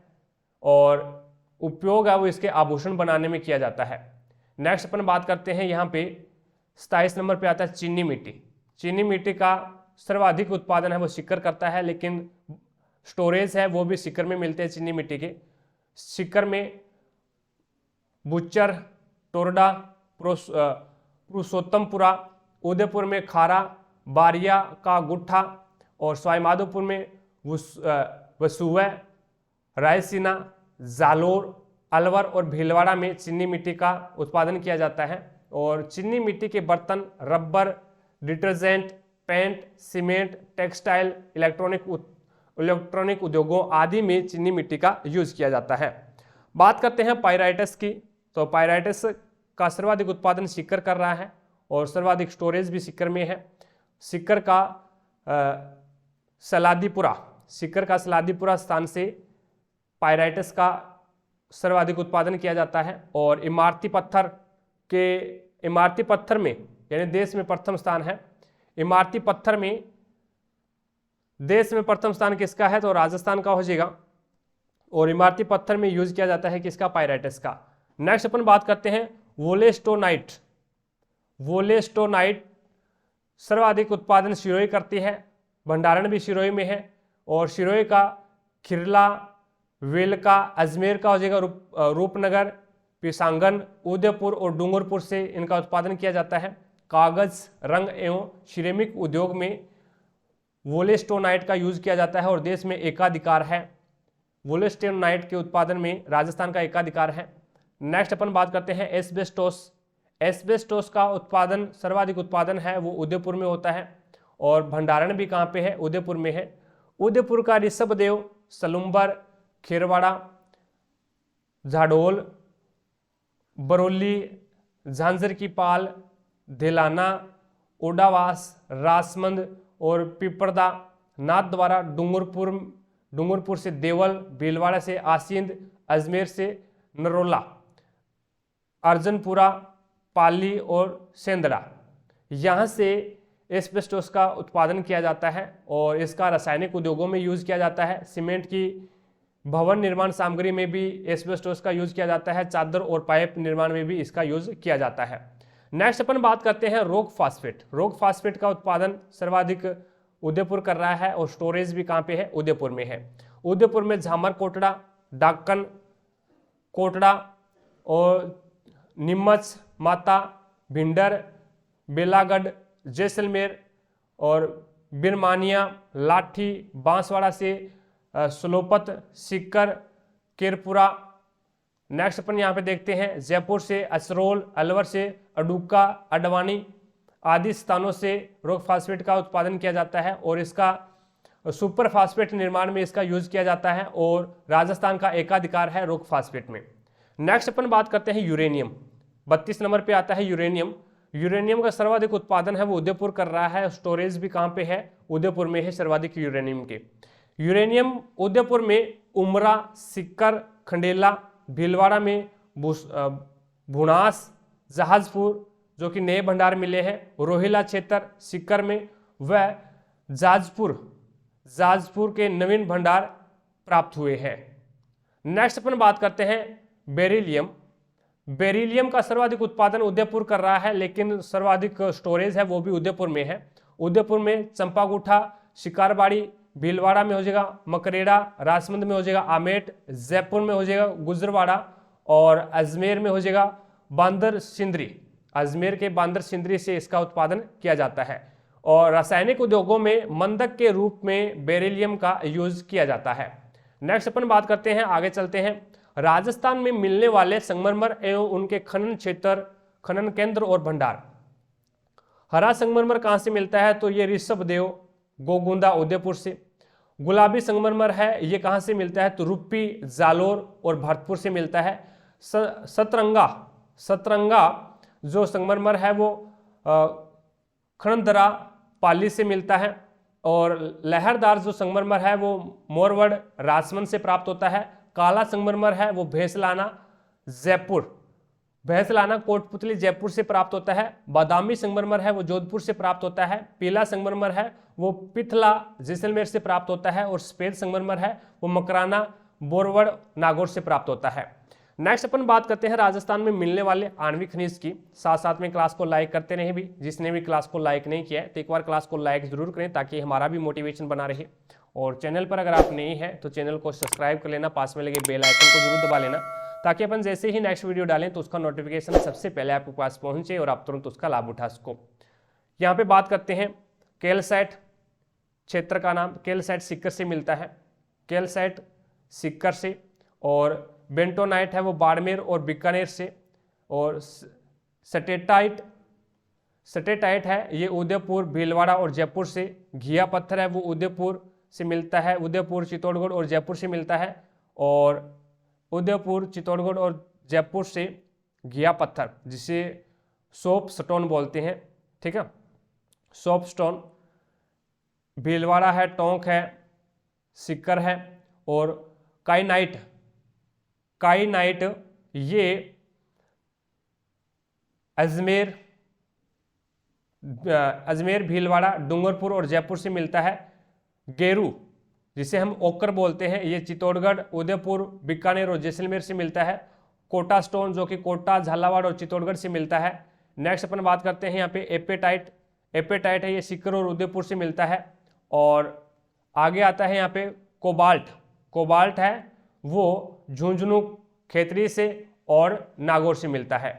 Speaker 1: और उपयोग है वो इसके आभूषण बनाने में किया जाता है। नेक्स्ट अपन बात करते हैं यहाँ पे 27 नंबर पे आता है चीनी मिट्टी। चीनी मिट्टी का सर्वाधिक उत्पादन है वो सीकर करता है, लेकिन स्टोरेज है वो भी सीकर में मिलते हैं चीनी मिट्टी के। सीकर में बुच्चर, टोरडा, पुरुषोत्तमपुरा, उदयपुर में खारा, बारिया का गुट्ठा, और सवाईमाधोपुर में वसुआ, रायसीना, जालोर, अलवर और भीलवाड़ा में चीनी मिट्टी का उत्पादन किया जाता है। और चीनी मिट्टी के बर्तन, rubber, detergent, paint, cement, textile, electronic उद्योगों आदि में चीनी मिट्टी का यूज किया जाता है। बात करते हैं पायराइटस की, तो पायराइटस का सर्वाधिक उत्पादन सीकर कर रहा है, और सर्वाधिक स्टोरेज भी सीकर में है। सीकर का सलादीपुरा स्थान से पायराइटस का सर्वाधिक उत्पादन किया जाता है। और इमारती पत्थर में यानी देश में प्रथम स्थान है। इमारती पत्थर में देश में प्रथम स्थान किसका है, तो राजस्थान का हो जाएगा। और इमारती पत्थर में यूज किया जाता है किसका, पायराइटस का। नेक्स्ट अपन बात करते हैं वोलेस्टोनाइट सर्वाधिक उत्पादन सिरोही करती है, भंडारण भी सिरोही में है। और सिरोही का खिरला, वेलका, अजमेर का हो जाएगा, रूपनगर, पिसांगन, उदयपुर और डूंगरपुर से इनका उत्पादन किया जाता है। कागज, रंग एवं सिरेमिक उद्योग में वोलेस्टोनाइट का यूज किया जाता है, और देश में एकाधिकार है। वोलेस्टोनाइट के उत्पादन में राजस्थान का एकाधिकार है। नेक्स्ट अपन बात करते हैं एस्बेस्टोस। एस्बेस्टोस का उत्पादन सर्वाधिक उत्पादन है वो उदयपुर में होता है, और भंडारण भी कहाँ पे है, उदयपुर में है। उदयपुर का ऋषभदेव, सलुम्बर, खेरवाड़ा, झाडोल, बरौली, झांझर की पाल, धिलाना, ओडावास, रासमंद और पिपरदा, नाथद्वारा, डूंगरपुर से देवल, भीलवाड़ा से आसींद, अजमेर से नरोला, अर्जनपुरा, पाली और सेंदड़ा, यहाँ से एस्बेस्टोस का उत्पादन किया जाता है और इसका रासायनिक उद्योगों में यूज किया जाता है। सीमेंट की भवन निर्माण सामग्री में भी एस्बेस्टोस का यूज किया जाता है, चादर और पाइप निर्माण में भी इसका यूज किया जाता है। नेक्स्ट अपन बात करते हैं रॉक फास्फेट। रॉक फास्फेट का उत्पादन सर्वाधिक उदयपुर कर रहा है और स्टोरेज भी कहाँ पे है, उदयपुर में है। उदयपुर में झामर कोटड़ा, डाकन कोटड़ा और नीमच, माता, भिंडर, बेलागढ़, जैसलमेर और बिरमानिया, लाठी, बांसवाड़ा से सलोपत, सिक्कर, केरपुरा। नेक्स्ट अपन यहाँ पे देखते हैं जयपुर से असरोल, अलवर से अडुक्का, अडवाणी आदि स्थानों से रॉक फास्फेट का उत्पादन किया जाता है और इसका सुपर फास्फेट निर्माण में इसका यूज किया जाता है और राजस्थान का एकाधिकार है रॉक फास्फेट में। नेक्स्ट अपन बात करते हैं यूरेनियम। 32 नंबर पे आता है यूरेनियम। यूरेनियम का सर्वाधिक उत्पादन है वो उदयपुर कर रहा है, स्टोरेज भी कहाँ पे है, उदयपुर में है सर्वाधिक यूरेनियम के। यूरेनियम उदयपुर में उमरा, सिक्कर, खंडेला, भीलवाड़ा में भुनास, जहाजपुर जो कि नए भंडार मिले हैं, रोहिला क्षेत्र सिक्कर में, व जाजपुर के नवीन भंडार प्राप्त हुए हैं। नेक्स्ट अपन बात करते हैं बेरिलियम। बेरिलियम का सर्वाधिक उत्पादन उदयपुर कर रहा है, लेकिन सर्वाधिक स्टोरेज है वो भी उदयपुर में है। उदयपुर में चंपागुठा, शिकारबाड़ी, भीलवाड़ा में हो जाएगा मकरेड़ा, राजमंद में हो जाएगा आमेट, जयपुर में हो जाएगा गुजरवाड़ा और अजमेर में हो जाएगा बांदर सिंदरी। अजमेर के बांदर सिंदरी से इसका उत्पादन किया जाता है और रासायनिक उद्योगों में मंदक के रूप में बेरिलियम का यूज किया जाता है। नेक्स्ट अपन बात करते हैं, आगे चलते हैं। राजस्थान में मिलने वाले संगमरमर एवं उनके खनन क्षेत्र, खनन केंद्र और भंडार। हरा संगमरमर कहां से मिलता है, तो ये ऋषभदेव, गोगुंदा उदयपुर से। गुलाबी संगमरमर है, ये कहां से मिलता है, तो रुप्पी, जालोर और भरतपुर से मिलता है। सतरंगा जो संगमरमर है वो खनदरा, पाली से मिलता है और लहरदार जो संगमरमर है वो मोरवड़, राजमंद से प्राप्त होता है। काला संगमरमर है वो भैंसलाना, कोटपुतली जयपुर से प्राप्त होता है। बादामी संगमरमर है वो जोधपुर से प्राप्त होता है। पीला संगमरमर है वो पिथला, जैसलमेर से प्राप्त होता है और सफेद संगमरमर है वो मकराना, बोरवड़, नागौर से प्राप्त होता है। नेक्स्ट अपन बात करते हैं राजस्थान में मिलने वाले आणविक खनिज की। साथ साथ में क्लास को लाइक करते रहे भी, जिसने भी क्लास को लाइक नहीं किया है तो एक बार क्लास को लाइक जरूर करें ताकि हमारा भी मोटिवेशन बना रहे। और चैनल पर अगर आप नए हैं तो चैनल को सब्सक्राइब कर लेना, पास में लगे बेल आइकन को जरूर दबा लेना ताकि अपन जैसे ही नेक्स्ट वीडियो डालें तो उसका नोटिफिकेशन सबसे पहले आपके पास पहुंचे और आप तुरंत उसका लाभ उठा सको। यहाँ पे बात करते हैं कैल्साइट क्षेत्र का नाम, कैल्साइट सिक्कर से मिलता है, कैल्साइट सिक्कर से। और बेंटोनाइट है वो बाड़मेर और बीकानेर से। और सटेटाइट है ये उदयपुर, भीलवाड़ा और जयपुर से। घिया पत्थर है वो उदयपुर से मिलता है, उदयपुर, चित्तौड़गढ़ और जयपुर से मिलता है। और उदयपुर, चित्तौड़गढ़ और जयपुर से घिया पत्थर जिसे सोप स्टोन बोलते हैं, ठीक है, सोप स्टोन। भीलवाड़ा है, टोंक है, सिक्कर है। और काइनाइट ये अजमेर, भीलवाड़ा, डूंगरपुर और जयपुर से मिलता है। गेरू जिसे हम ओकर बोलते हैं ये चित्तौड़गढ़, उदयपुर, बीकानेर और जैसलमेर से मिलता है। कोटा स्टोन जो कि कोटा, झालावाड़ और चित्तौड़गढ़ से मिलता है। नेक्स्ट अपन बात करते हैं यहाँ पे एपेटाइट है ये सिक्कर और उदयपुर से मिलता है। और आगे आता है यहाँ पे कोबाल्ट है वो झुंझुनू, खेतरी से और नागौर से मिलता है।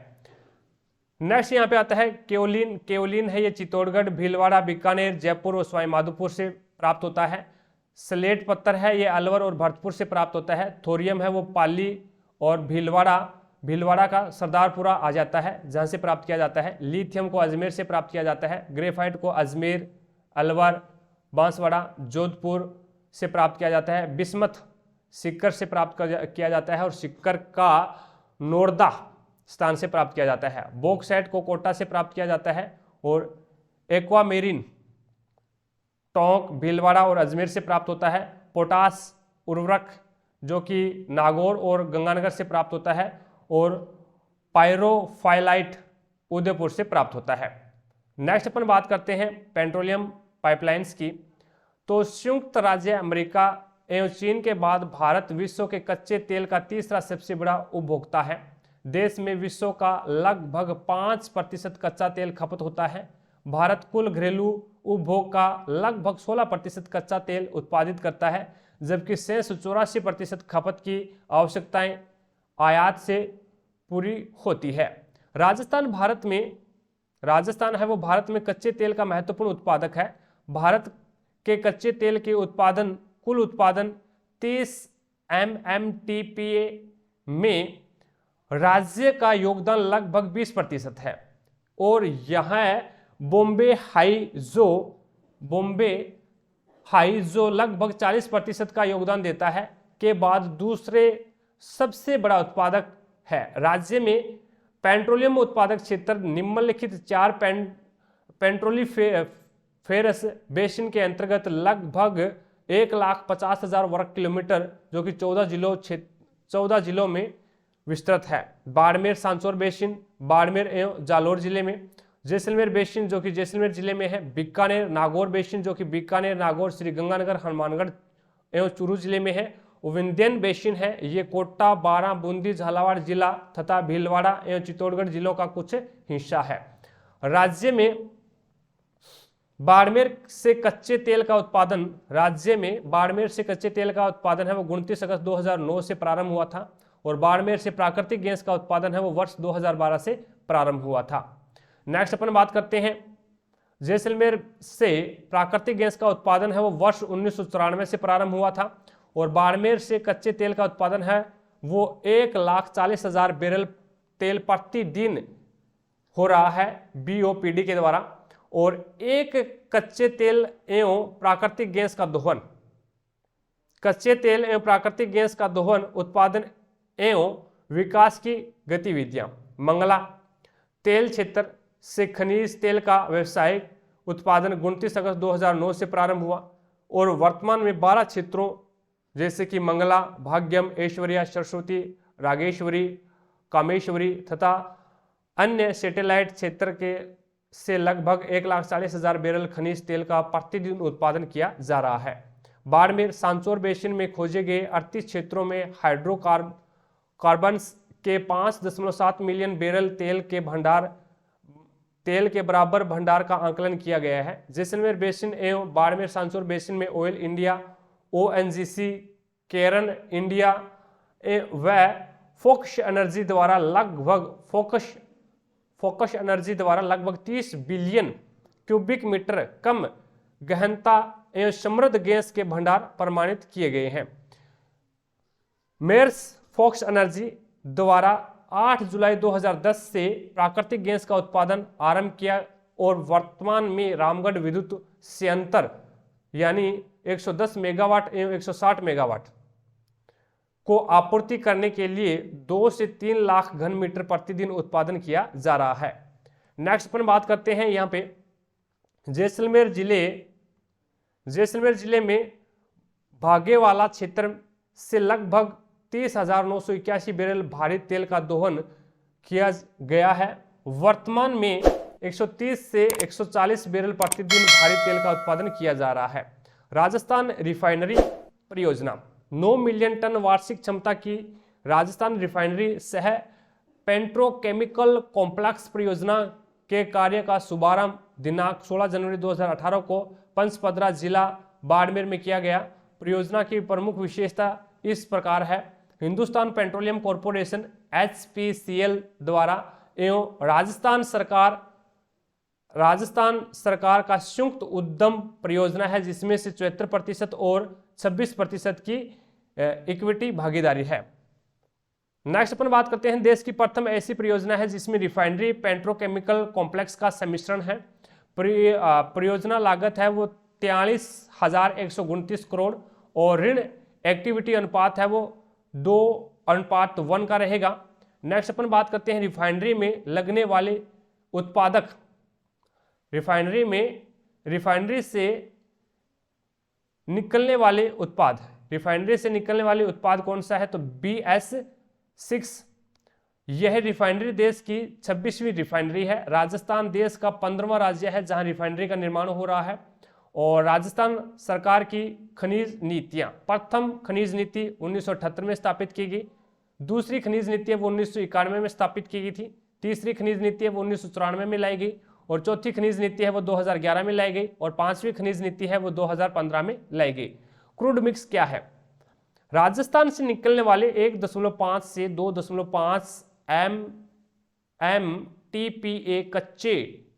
Speaker 1: नेक्स्ट यहाँ पे आता है केओलिन है ये चित्तौड़गढ़, भीलवाड़ा, बीकानेर, जयपुर और सवाईमाधोपुर से प्राप्त होता है। स्लेट पत्थर है ये अलवर और भरतपुर से प्राप्त होता है। थोरियम है वो पाली और भीलवाड़ा, भीलवाड़ा का सरदारपुरा आ जाता है जहां से प्राप्त किया जाता है। लिथियम को अजमेर से प्राप्त किया जाता है। ग्रेफाइट को अजमेर, अलवर, बांसवाड़ा, जोधपुर से प्राप्त किया जाता है। बिस्मथ सिक्कर से प्राप्त किया जाता है और सिक्कर का नोरदा स्थान से प्राप्त किया जाता है। बॉक्साइट को कोटा से प्राप्त किया जाता है और एक्वामेरिन टोंक, भीलवाड़ा और अजमेर से प्राप्त होता है। पोटास उर्वरक जो कि नागौर और गंगानगर से प्राप्त होता है और पायरोफाइलाइट उदयपुर से प्राप्त होता है। नेक्स्ट अपन बात करते हैं पेट्रोलियम पाइपलाइंस की। तो संयुक्त राज्य अमेरिका एवं चीन के बाद भारत विश्व के कच्चे तेल का तीसरा सबसे बड़ा उपभोक्ता है। देश में विश्व का लगभग 5% कच्चा तेल खपत होता है। भारत कुल घरेलू उपभोग का लगभग 16% कच्चा तेल उत्पादित करता है, जबकि शेष 84% खपत की आवश्यकताएं आयात से पूरी होती है। राजस्थान है वो भारत में कच्चे तेल का महत्वपूर्ण उत्पादक है। भारत के कच्चे तेल के कुल उत्पादन 30 MMTPA में राज्य का योगदान लगभग 20% है और यह बॉम्बे हाइजो लगभग 40% का योगदान देता है के बाद दूसरे सबसे बड़ा उत्पादक है। राज्य में पेट्रोलियम उत्पादक क्षेत्र निम्नलिखित 4 पेट्रोलिफेरस बेसिन के अंतर्गत लगभग 1,50,000 वर्ग किलोमीटर जो कि 14 जिलों में विस्तृत है। बाड़मेर सांचौर बेसिन बाड़मेर एवं जालोर जिले में, जैसलमेर बेसिन जो कि जैसलमेर जिले में है, बीकानेर नागौर बेसिन जो कि बीकानेर, नागौर, श्रीगंगानगर, हनुमानगढ़ एवं चूरू जिले में है। विंध्यन बेसिन है, ये कोटा, बारां, बूंदी, झालावाड़ जिला तथा भीलवाड़ा एवं चित्तौड़गढ़ जिलों का कुछ हिस्सा है। राज्य में बाड़मेर से कच्चे तेल का उत्पादन है वो 29 अगस्त 2009 से प्रारंभ हुआ था और बाड़मेर से प्राकृतिक गैस का उत्पादन है वो वर्ष 2012 से प्रारंभ हुआ था। नेक्स्ट अपन बात करते हैं जैसलमेर से प्राकृतिक गैस का उत्पादन है वो वर्ष 1994 से प्रारंभ हुआ था और बाड़मेर से कच्चे तेल का उत्पादन है वो 1,40,000 बैरल तेल प्रतिदिन हो रहा है BOPD के द्वारा। और एक कच्चे तेल एवं प्राकृतिक गैस का दोहन उत्पादन एवं विकास की गतिविधियां। मंगला तेल क्षेत्र से खनिज तेल का व्यावसायिक उत्पादन 29 अगस्त 2009 से प्रारंभ हुआ और वर्तमान में 12 क्षेत्रों जैसे कि मंगला, भाग्यम, ऐश्वर्या, सरस्वती, रागेश्वरी, कामेश्वरी तथा अन्य सैटेलाइट क्षेत्र के से लगभग 1,40,000 बैरल खनिज तेल का प्रतिदिन उत्पादन किया जा रहा है। बाड़मेर सांचौर बेसिन में खोजे गए 38 क्षेत्रों में हाइड्रोकार्बन्स के 5.7 मिलियन बैरल तेल के बराबर भंडार का आंकलन किया गया है। जैसलमेर बेसिन एवं बाड़मेर सांचौर बेसिन में ऑयल इंडिया, ONGC, केरन इंडिया व फोकस एनर्जी द्वारा लगभग 30 बिलियन क्यूबिक मीटर कम गहनता एवं समृद्ध गैस के भंडार प्रमाणित किए गए हैं। मेर्स फोकस एनर्जी द्वारा 8 जुलाई 2010 से प्राकृतिक गैस का उत्पादन आरंभ किया और वर्तमान में रामगढ़ विद्युत संयंत्र यानी 110 मेगावाट एवं 160 मेगावाट को आपूर्ति करने के लिए 2 से 3 लाख घन मीटर प्रतिदिन उत्पादन किया जा रहा है। नेक्स्ट अपन बात करते हैं यहाँ पे जैसलमेर जिले में भागेवाला क्षेत्र से लगभग 30,981 बैरल भारी तेल का दोहन किया गया है। वर्तमान में 130 से 140 बैरल प्रतिदिन भारी तेल का उत्पादन किया जा रहा है। राजस्थान रिफाइनरी परियोजना 9 मिलियन टन वार्षिक क्षमता की राजस्थान रिफाइनरी सह पेट्रोकेमिकल कॉम्प्लेक्स परियोजना के कार्य का शुभारंभ दिनांक 16 जनवरी 2018 को पंचपदरा जिला बाड़मेर में किया गया। परियोजना की प्रमुख विशेषता इस प्रकार है। हिंदुस्तान पेट्रोलियम कॉर्पोरेशन HPCL द्वारा एवं राजस्थान सरकार का संयुक्त उद्यम परियोजना है जिसमें से 74% और 26% की इक्विटी भागीदारी है। नेक्स्ट अपन बात करते हैं, देश की प्रथम ऐसी परियोजना है जिसमें रिफाइनरी पेट्रोकेमिकल कॉम्प्लेक्स का सम्मिश्रण है। परियोजना लागत है वो 43,129 करोड़ और ऋण एक्टिविटी अनुपात है वो 2:1 का रहेगा। नेक्स्ट अपन बात करते हैं रिफाइनरी में लगने वाले उत्पादक, रिफाइनरी से निकलने वाले उत्पाद कौन सा है, तो BS6। यह रिफाइनरी देश की 26वीं रिफाइनरी है। राजस्थान देश का 15वां राज्य है जहां रिफाइनरी का निर्माण हो रहा है। और राजस्थान सरकार की खनिज नीतियां, प्रथम खनिज नीति 1978 में स्थापित की गई, दूसरी खनिज नीति है वो 1991 में स्थापित की गई थी, तीसरी खनिज नीति है वो 1994 में लाई गई और चौथी खनिज नीति है वो 2011 में लाई गई और पांचवी खनिज नीति है वो 2015 में लाई गई। क्रूड मिक्स क्या है, राजस्थान से निकलने वाले 1.5 से 2.5 MMTPA कच्चे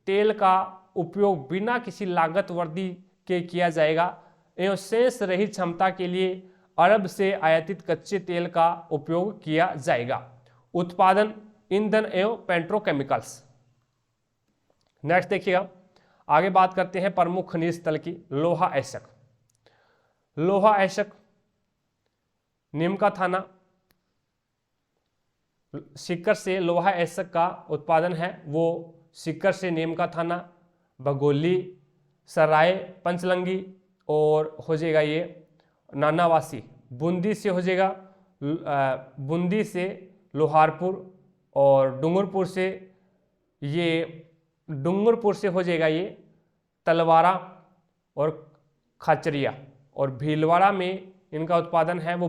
Speaker 1: तेल का उपयोग बिना किसी लागत वृद्धि के किया जाएगा एवं शेष रहित क्षमता के लिए अरब से आयातित कच्चे तेल का उपयोग किया जाएगा। उत्पादन ईंधन एवं पेट्रोकेमिकल्स। नेक्स्ट देखिएगा, आगे बात करते हैं प्रमुख खनिज तल की। लोहा ऐशक, नीमका थाना, सीकर से लोहा ऐशक का उत्पादन है वो सीकर से नीमका थाना, भगोली, सराय, पंचलंगी और हो जाएगा ये नानावासी। बूंदी से हो जाएगा बूंदी से लोहारपुर और डूंगरपुर से हो जाएगा ये तलवारा और खाचरिया। और भीलवाड़ा में इनका उत्पादन है वो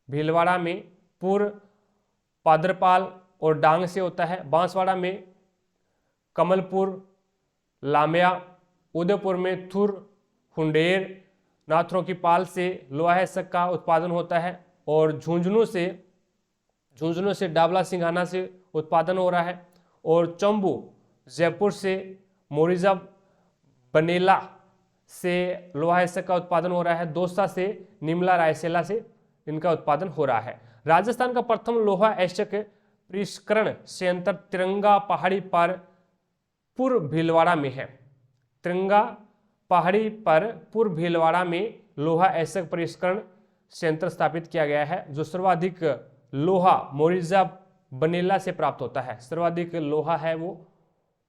Speaker 1: भीलवाड़ा में पादरपाल और डांग से होता है। बांसवाड़ा में कमलपुर, लामिया, उदयपुर में थुर, हुंडेर, नाथरों की पाल से लोहा ऐशक का उत्पादन होता है। और झुंझुनू से डाबला सिंघाना से उत्पादन हो रहा है। और चंबू जयपुर से मोरिजा बनेला से लोहा ऐशक का उत्पादन हो रहा है। दौसा से निमला रायसेला से इनका उत्पादन हो रहा है। राजस्थान का प्रथम लोहा ऐशक परिष्करण संयंत्र तिरंगा पहाड़ी पर पूर्व भीलवाड़ा में है। तिरंगा पहाड़ी पर पूर्व भीलवाड़ा में लोहा ऐशक परिष्करण संयंत्र स्थापित किया गया है जो सर्वाधिक लोहा मोरिजा बनेला से प्राप्त होता है। सर्वाधिक लोहा है वो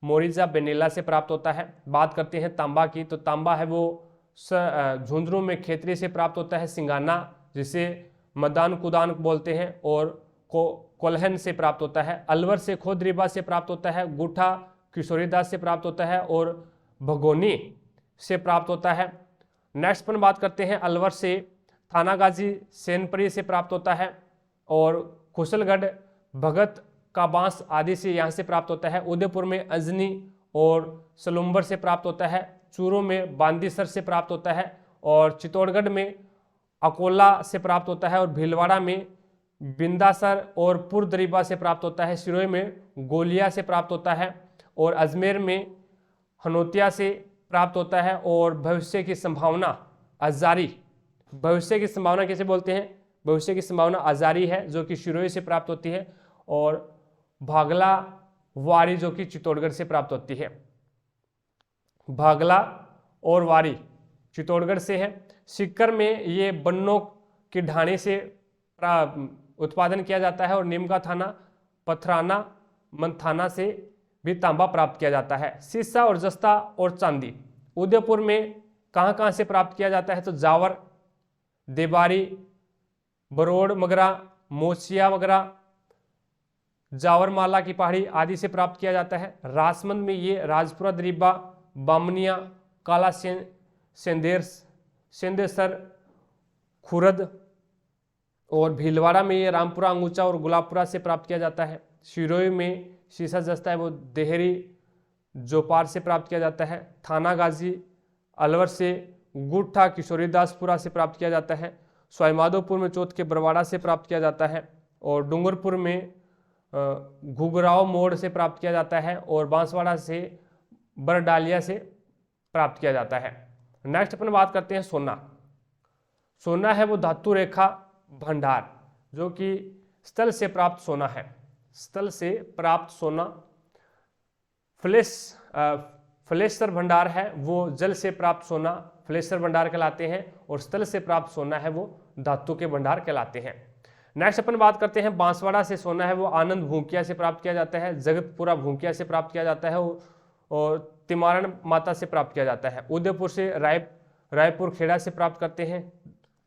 Speaker 1: मोरिजा बनेला से प्राप्त होता है। बात करते हैं तांबा की, तो तांबा है वो झुंझुनू में खेतरी से प्राप्त होता है। सिंगाना जिसे मदान कुदान बोलते हैं और कोल्हन से प्राप्त होता है। अलवर से खोदरीबा से प्राप्त होता है। गुठा किशोरीदास से प्राप्त होता है और भगोनी से प्राप्त होता है। नेक्स्ट पर बात करते हैं, अलवर से थानागाजी सेनपरी से प्राप्त होता है और कुशलगढ़ भगत का बांस आदि से यहाँ से प्राप्त होता है। उदयपुर में अजनी और सलुम्बर से प्राप्त होता है। चूरू में बांदीसर से प्राप्त होता है और चित्तौड़गढ़ में अकोला से प्राप्त होता है और भीलवाड़ा में बिंदासर और पुरदरीबा से प्राप्त होता है। सिरोही में गोलिया से प्राप्त होता है और अजमेर में हनोतिया से प्राप्त होता है। और भविष्य की संभावना अजारी, भविष्य की संभावना कैसे बोलते हैं, भविष्य की संभावना अजारी है जो कि सिरोही से प्राप्त होती है। और भागला वारी जो कि चित्तौड़गढ़ से प्राप्त होती है। भागला और वारी चित्तौड़गढ़ से है। सीकर में ये बन्नों की ढाणी से उत्पादन किया जाता है और नीमका थाना, पथराना, मंथाना से भी तांबा प्राप्त किया जाता है। सीसा और जस्ता और चांदी उदयपुर में कहाँ से प्राप्त किया जाता है, तो जावर, देबारी, बरोड़ मगरा, मोचिया मगरा, जावरमाला की पहाड़ी आदि से प्राप्त किया जाता है। राजमंद में ये राजपुरा दरीबा, बामनिया, काला सेंदेसर, खुरद और भीलवाड़ा में ये रामपुरा, अंगूचा और गुलाबपुरा से प्राप्त किया जाता है। सिरोही में शीशा जस्ता है वो देहरी, जोपार से प्राप्त किया जाता है। थानागाजी अलवर से गुठा किशोरीदासपुरा से प्राप्त किया जाता है। सवाईमाधोपुर में चौथ के बरवाड़ा से प्राप्त किया जाता है और डूंगरपुर में घुघराव मोड़ से प्राप्त किया जाता है और बांसवाड़ा से बरडालिया से प्राप्त किया जाता है। नेक्स्ट अपन बात करते हैं सोना। सोना है वो धातु रेखा भंडार जो कि स्थल से प्राप्त सोना है। स्थल से प्राप्त सोना। फ्लेश्वर भंडार है वो जल से प्राप्त सोना फ्लेश्वर भंडार कहलाते हैं, और स्थल से प्राप्त सोना है वो धातु के भंडार कहलाते हैं। नेक्स्ट अपन बात करते हैं बांसवाड़ा से सोना है वो आनंद भूकिया से प्राप्त किया जाता है, जगतपुरा भूकिया से प्राप्त किया जाता है, और तिमारण माता से प्राप्त किया जाता है। उदयपुर से रायपुर खेड़ा से प्राप्त करते हैं,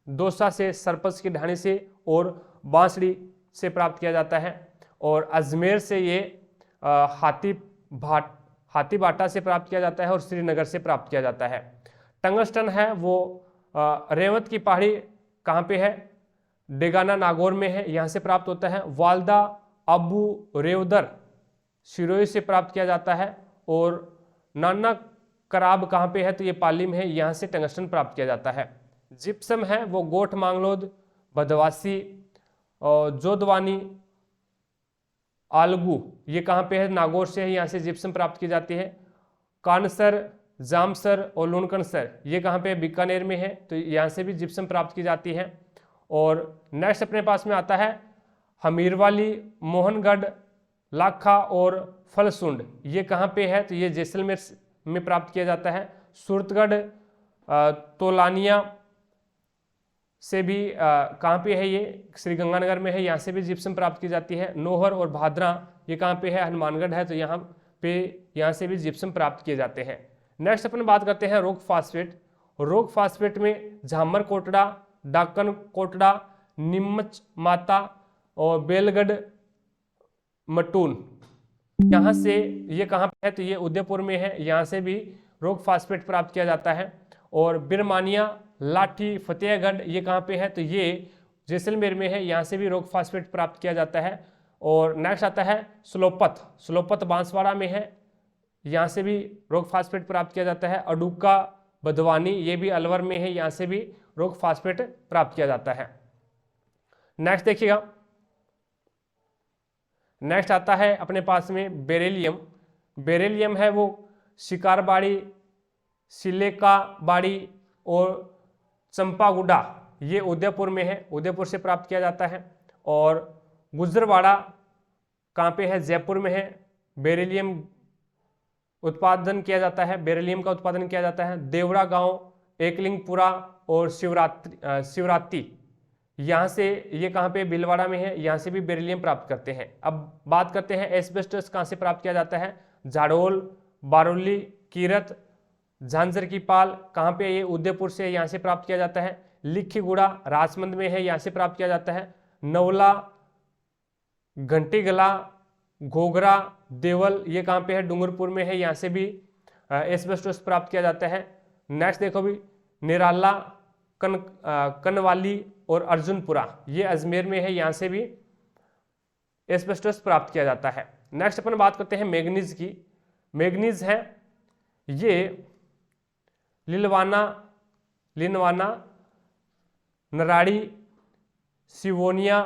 Speaker 1: दौसा से सरपंच की ढाणी से और बांसड़ी से प्राप्त किया जाता है, और अजमेर से ये हाथी बाटा से प्राप्त किया जाता है, और श्रीनगर से प्राप्त किया जाता है। टंगस्टन है वो रेवत की पहाड़ी कहाँ पे है, डेगाना नागौर में है, यहाँ से प्राप्त होता है। वालदा अबू रेवदर सिरोही से प्राप्त किया जाता है, और नाना कराब कहाँ पे है, तो ये पाली में है, यहाँ से टंगस्टन प्राप्त किया जाता है। जिप्सम है वो गोठ मांगलोद बदवासी और जोदवानी आलगू, ये कहाँ पे है, नागौर से है, यहाँ से जिप्सम प्राप्त की जाती है। कानसर, जामसर और लुनकनसर ये कहाँ पे, बीकानेर में है, तो यहाँ से भी जिप्सम प्राप्त की जाती है। और नेक्स्ट अपने पास में आता है हमीरवाली, मोहनगढ़, लाखा और फलसुंड, ये कहाँ पे है, तो ये जैसलमेर में प्राप्त किया जाता है। सूरतगढ़, तोलानिया से भी कहाँ पे है, ये श्रीगंगानगर में है, यहाँ से भी जिप्सम प्राप्त की जाती है। नोहर और भादरा ये कहाँ पे है, हनुमानगढ़ है, तो यहाँ से भी जिप्सम प्राप्त किए जाते हैं। नेक्स्ट अपन बात करते हैं रॉक फास्फेट। रॉक फास्फेट में झामर कोटड़ा, डाकन कोटड़ा, नीमच माता और बेलगढ़ मटून, यहाँ से ये कहाँ पे है, तो ये उदयपुर में है, यहाँ से भी रॉक फास्फेट प्राप्त किया जाता है। और बिरमानिया, लाठी, फतेहगढ़ ये कहाँ पे है, तो ये जैसलमेर में है, यहाँ से भी रॉक फास्फेट प्राप्त किया जाता है। और नेक्स्ट आता है स्लोपत बांसवाड़ा में है, यहाँ से भी रॉक फास्फेट प्राप्त किया जाता है। अडुक्का बधवानी ये भी अलवर में है, यहाँ से भी रॉक फास्फेट प्राप्त किया जाता है। नेक्स्ट देखिएगा, नेक्स्ट आता है अपने पास में बेरेलियम है वो शिकारबाड़ी, सिलेकाबाड़ी और चंपागुडा ये उदयपुर में है, उदयपुर से प्राप्त किया जाता है। और गुजरवाड़ा कहाँ पे है, जयपुर में है, बेरिलियम उत्पादन किया जाता है, बेरिलियम का उत्पादन किया जाता है। देवड़ा गांव, एकलिंगपुरा और शिवरात्रि यहाँ से ये कहाँ पे, भीलवाड़ा में है, यहाँ से भी बेरिलियम प्राप्त करते हैं। अब बात करते हैं एस्बेस्टस कहाँ से प्राप्त किया जाता है, झाड़ोल, बारोली, कीरत, झांझर की पाल कहाँ पे, ये उदयपुर से यहाँ से प्राप्त किया जाता है। लिखीगुड़ा राजमंद में है, यहाँ से प्राप्त किया जाता है। नवला, घंटीगला, घोघरा, देवल ये कहाँ पे है, डूंगरपुर में है, यहाँ से भी एस्बेस्टस प्राप्त किया जाता है। नेक्स्ट देखो भी निराला, कनवाली और अर्जुनपुरा ये अजमेर में है, यहाँ से भी एस्बेस्टस प्राप्त किया जाता है। नेक्स्ट अपन बात करते हैं मैग्नीज की। मैग्नीज है ये लिनवाना, नराड़ी, सिवोनिया,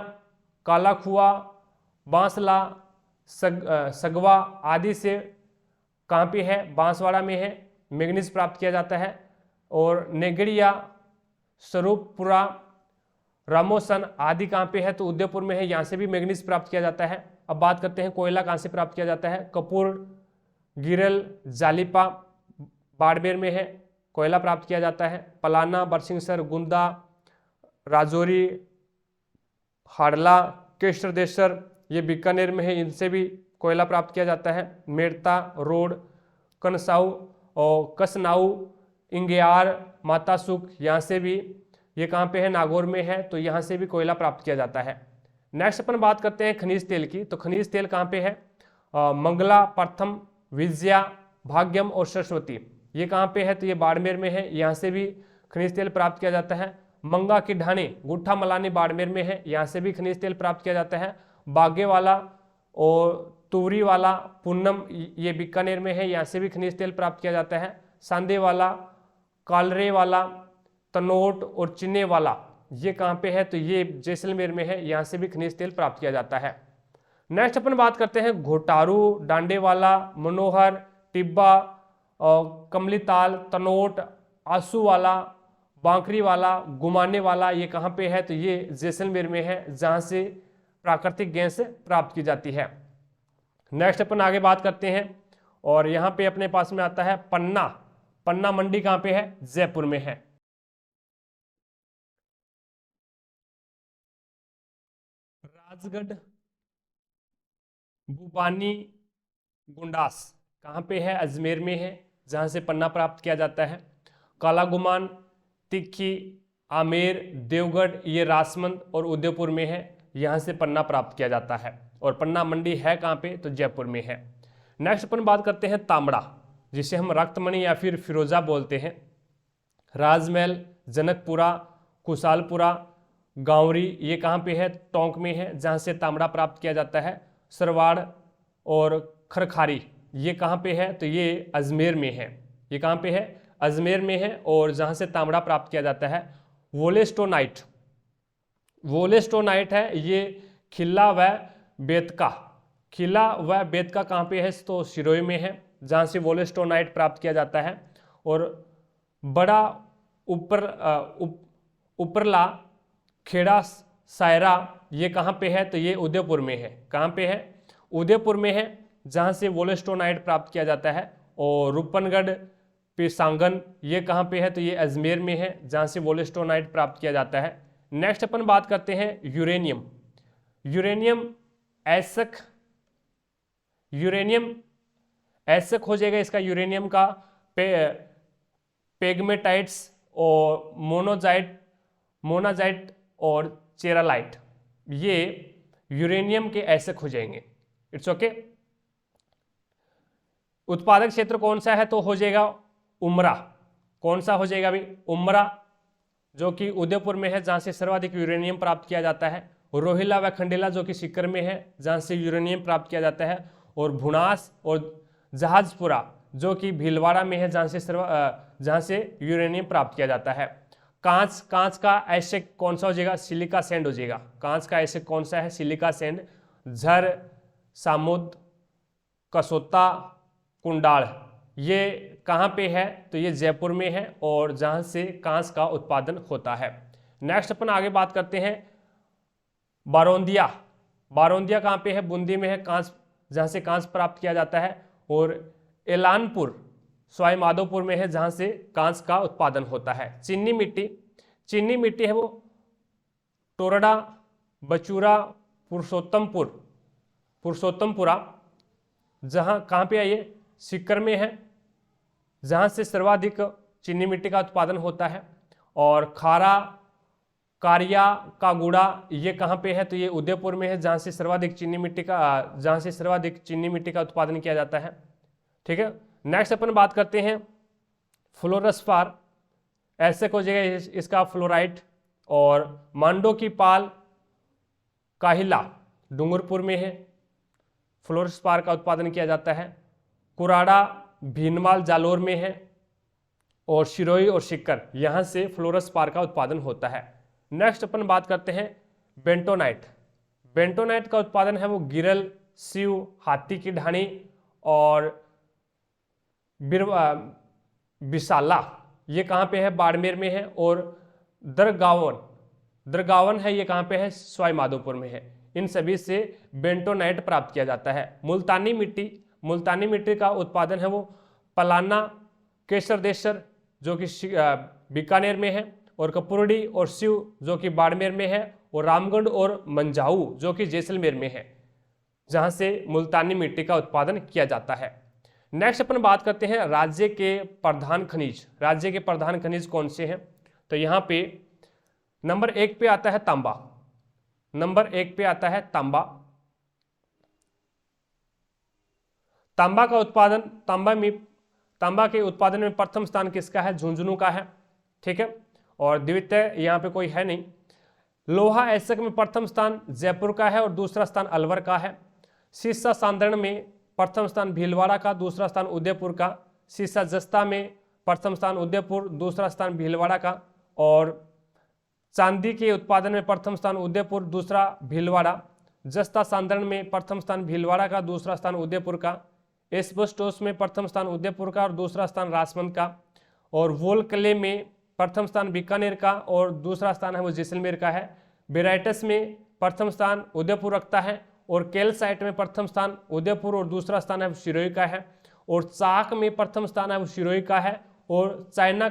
Speaker 1: कालाखुआ, बांसला, सगवा आदि से कहाँ पे है, बांसवाड़ा में है, मैग्नीज प्राप्त किया जाता है। और नेगड़िया, स्वरूपपुरा, रामोसन आदि कहाँ पे है, तो उदयपुर में है, यहाँ से भी मैग्नीज प्राप्त किया जाता है। अब बात करते हैं कोयला कहाँ से प्राप्त किया जाता है। कपूर, गिरल, जालिपा बाड़मेर में है, कोयला प्राप्त किया जाता है। पलाना, बरसिंगसर, गुंदा, राजौरी, हाड़ला, केशरदेशर ये बीकानेर में है, इनसे भी कोयला प्राप्त किया जाता है। मेड़ता, रोड, कनसाऊ और कसनाऊ, इंगयार, मातासुख यहाँ से भी, ये कहाँ पे है, नागौर में है, तो यहाँ से भी कोयला प्राप्त किया जाता है। नेक्स्ट अपन बात करते हैं खनिज तेल की। तो खनिज तेल कहाँ पे है, मंगला, प्रथम, विजया, भाग्यम और सरस्वती ये कहाँ पे है, तो ये बाड़मेर में है, यहाँ से भी खनिज तेल प्राप्त किया जाता है। मंगा की ढाणी, गुट्ठा मलानी बाड़मेर में है, यहाँ से भी खनिज तेल प्राप्त किया जाता है। बागेवाला और तुवरी वाला, पूनम ये बीकानेर में है, यहाँ से भी खनिज तेल प्राप्त किया जाता है। सांदेवाला, कालरे वाला, तनोट और चिन्ने वाला ये कहाँ पे है, तो ये जैसलमेर में है, यहाँ से भी खनिज तेल प्राप्त किया जाता है। नेक्स्ट अपन बात करते हैं घोटारू, डांडेवाला, मनोहर, टिब्बा और कमलीताल, तनोट, आंसू वाला, बांकरी वाला, गुमाने वाला, ये कहाँ पे है? तो ये जैसलमेर में है, जहाँ से प्राकृतिक गैस प्राप्त की जाती है। नेक्स्ट अपन आगे बात करते हैं, और यहाँ पे अपने पास में आता है पन्ना। पन्ना मंडी कहाँ पे है? जयपुर में है। राजगढ़, भूपानी, गुंडास कहाँ पे है? अजमेर में है, जहाँ से पन्ना प्राप्त किया जाता है। काला गुमान, तिक्की, आमेर, देवगढ़, ये राजमंद और उदयपुर में है, यहाँ से पन्ना प्राप्त किया जाता है। और पन्ना मंडी है कहाँ पे? तो जयपुर में है। नेक्स्ट अपन बात करते हैं तांबड़ा, जिसे हम रक्तमणि या फिर फिरोजा बोलते हैं। राजमहल, जनकपुरा, कुशालपुरा, गांवरी, ये कहाँ पे है? टोंक में है, जहाँ से तांबड़ा प्राप्त किया जाता है। सरवाड़ और खरखारी, ये कहाँ पे है? तो ये अजमेर में है। ये कहाँ पे है? अजमेर में है, और जहाँ से तांबड़ा प्राप्त किया जाता है। वोलेस्टोनाइट, वोलेस्टोनाइट है ये खिल्ला व बेतका। खिल्ला व बेतका कहाँ पे है? तो सिरोही में है, जहाँ से वोलेस्टोनाइट प्राप्त किया जाता है। और बड़ा उपरला, खेड़ा, सायरा, ये कहाँ पे है? तो ये उदयपुर में है। कहाँ पे है? उदयपुर में है, जहाँ से वोलेस्टोनाइट प्राप्त किया जाता है। और रूपनगढ़, पिसांगन, ये कहाँ पे है? तो ये अजमेर में है, जहाँ से वोलेस्टोनाइट प्राप्त किया जाता है। नेक्स्ट अपन बात करते हैं यूरेनियम। यूरेनियम ऐसक, यूरेनियम ऐसक हो जाएगा इसका, यूरेनियम का पेगमेटाइट्स और मोनाजाइट और चेरालाइट, ये यूरेनियम के ऐसक हो जाएंगे। It's okay. उत्पादक क्षेत्र कौन सा है? तो हो जाएगा उमरा। कौन सा हो जाएगा भाई? उमरा, जो कि उदयपुर में है, जहाँ से सर्वाधिक यूरेनियम प्राप्त किया जाता है। रोहिला व खंडेला, जो कि सीकर में है, जहाँ से यूरेनियम प्राप्त किया जाता है। और भुनास और जहाजपुरा, जो कि भीलवाड़ा में है, जहाँ से यूरेनियम प्राप्त किया जाता है। कांच, कांच का एसिड कौन सा हो जाएगा? सिलिका सैंड हो जाएगा। कांच का एसिड कौन सा है? Silica sand. झर, सामुद, कसोता, कुंडाल, ये कहाँ पे है? तो ये जयपुर में है, और जहाँ से कांच का उत्पादन होता है। नेक्स्ट अपन आगे बात करते हैं बारोंदिया। बारोंदिया कहाँ पे है? बूंदी में है, कांच, जहाँ से कांच प्राप्त किया जाता है। और एलानपुर सवाई माधोपुर में है, जहाँ से कांच का उत्पादन होता है। चीनी मिट्टी, चीनी मिट्टी है वो टोरडा, बचूरा, पुरुषोत्तमपुरा, जहाँ कहाँ पे है? ये सीकर में है, जहाँ से सर्वाधिक चीनी मिट्टी का उत्पादन होता है। और खारा, कारिया, कागुड़ा, ये कहाँ पे है? तो ये उदयपुर में है, जहाँ से सर्वाधिक चीनी मिट्टी का उत्पादन किया जाता है। ठीक है। नेक्स्ट अपन बात करते हैं फ्लोरस्पार, ऐसे हो जाएगा इसका फ्लोराइट। और मांडो की पाल, काहिला, डूंगरपुर में है, फ्लोरस्पार का उत्पादन किया जाता है। कुराड़ा, भीनमाल, जालोर में है। और सिरोही और सीकर, यहाँ से फ्लोरस्पार का उत्पादन होता है। नेक्स्ट अपन बात करते हैं बेंटोनाइट। बेंटोनाइट का उत्पादन है वो गिरल, सीव, हाथी की ढाणी और बिसाला, ये कहाँ पे है? बाड़मेर में है। और दरगावन है, ये कहाँ पे है? सवाई माधोपुर में है। इन सभी से बेंटोनाइट प्राप्त किया जाता है। मुल्तानी मिट्टी, मुल्तानी मिट्टी का उत्पादन है वो पलाना, केसरदेशर, जो कि बीकानेर में है। और कपुरडी और शिव, जो कि बाड़मेर में है। और रामगढ़ और मंझाऊ, जो कि जैसलमेर में है, जहाँ से मुल्तानी मिट्टी का उत्पादन किया जाता है। नेक्स्ट अपन बात करते हैं राज्य के प्रधान खनिज। राज्य के प्रधान खनिज कौन से हैं? तो यहाँ पे नंबर 1 पे आता है तांबा। नंबर 1 पे आता है तांबा। तांबा का उत्पादन, तांबा के उत्पादन में प्रथम स्थान किसका है? झुंझुनू का है। ठीक है। और द्वितीय यहाँ पे कोई है नहीं। लोहा ऐसक में प्रथम स्थान जयपुर का है और दूसरा स्थान अलवर का है। शीशा सांदरण में प्रथम स्थान भीलवाड़ा का, दूसरा स्थान उदयपुर का। शीशा जस्ता में प्रथम स्थान उदयपुर, दूसरा स्थान भीलवाड़ा का। और चांदी के उत्पादन में प्रथम स्थान उदयपुर, दूसरा भीलवाड़ा। जस्ता सांदरण में प्रथम स्थान भीलवाड़ा का, दूसरा स्थान उदयपुर का। एस्बेस्टोस में प्रथम स्थान उदयपुर का और दूसरा स्थान राजमंद का। और वोल क्ले में प्रथम स्थान बीकानेर का और दूसरा स्थान है वो जैसलमेर का है। बेराइटस में प्रथम स्थान उदयपुर रखता है और कैल्साइट में प्रथम स्थान उदयपुर और दूसरा स्थान है वो सिरोही का है। और चाक में प्रथम स्थान है वो सिरोही का है। और चाइना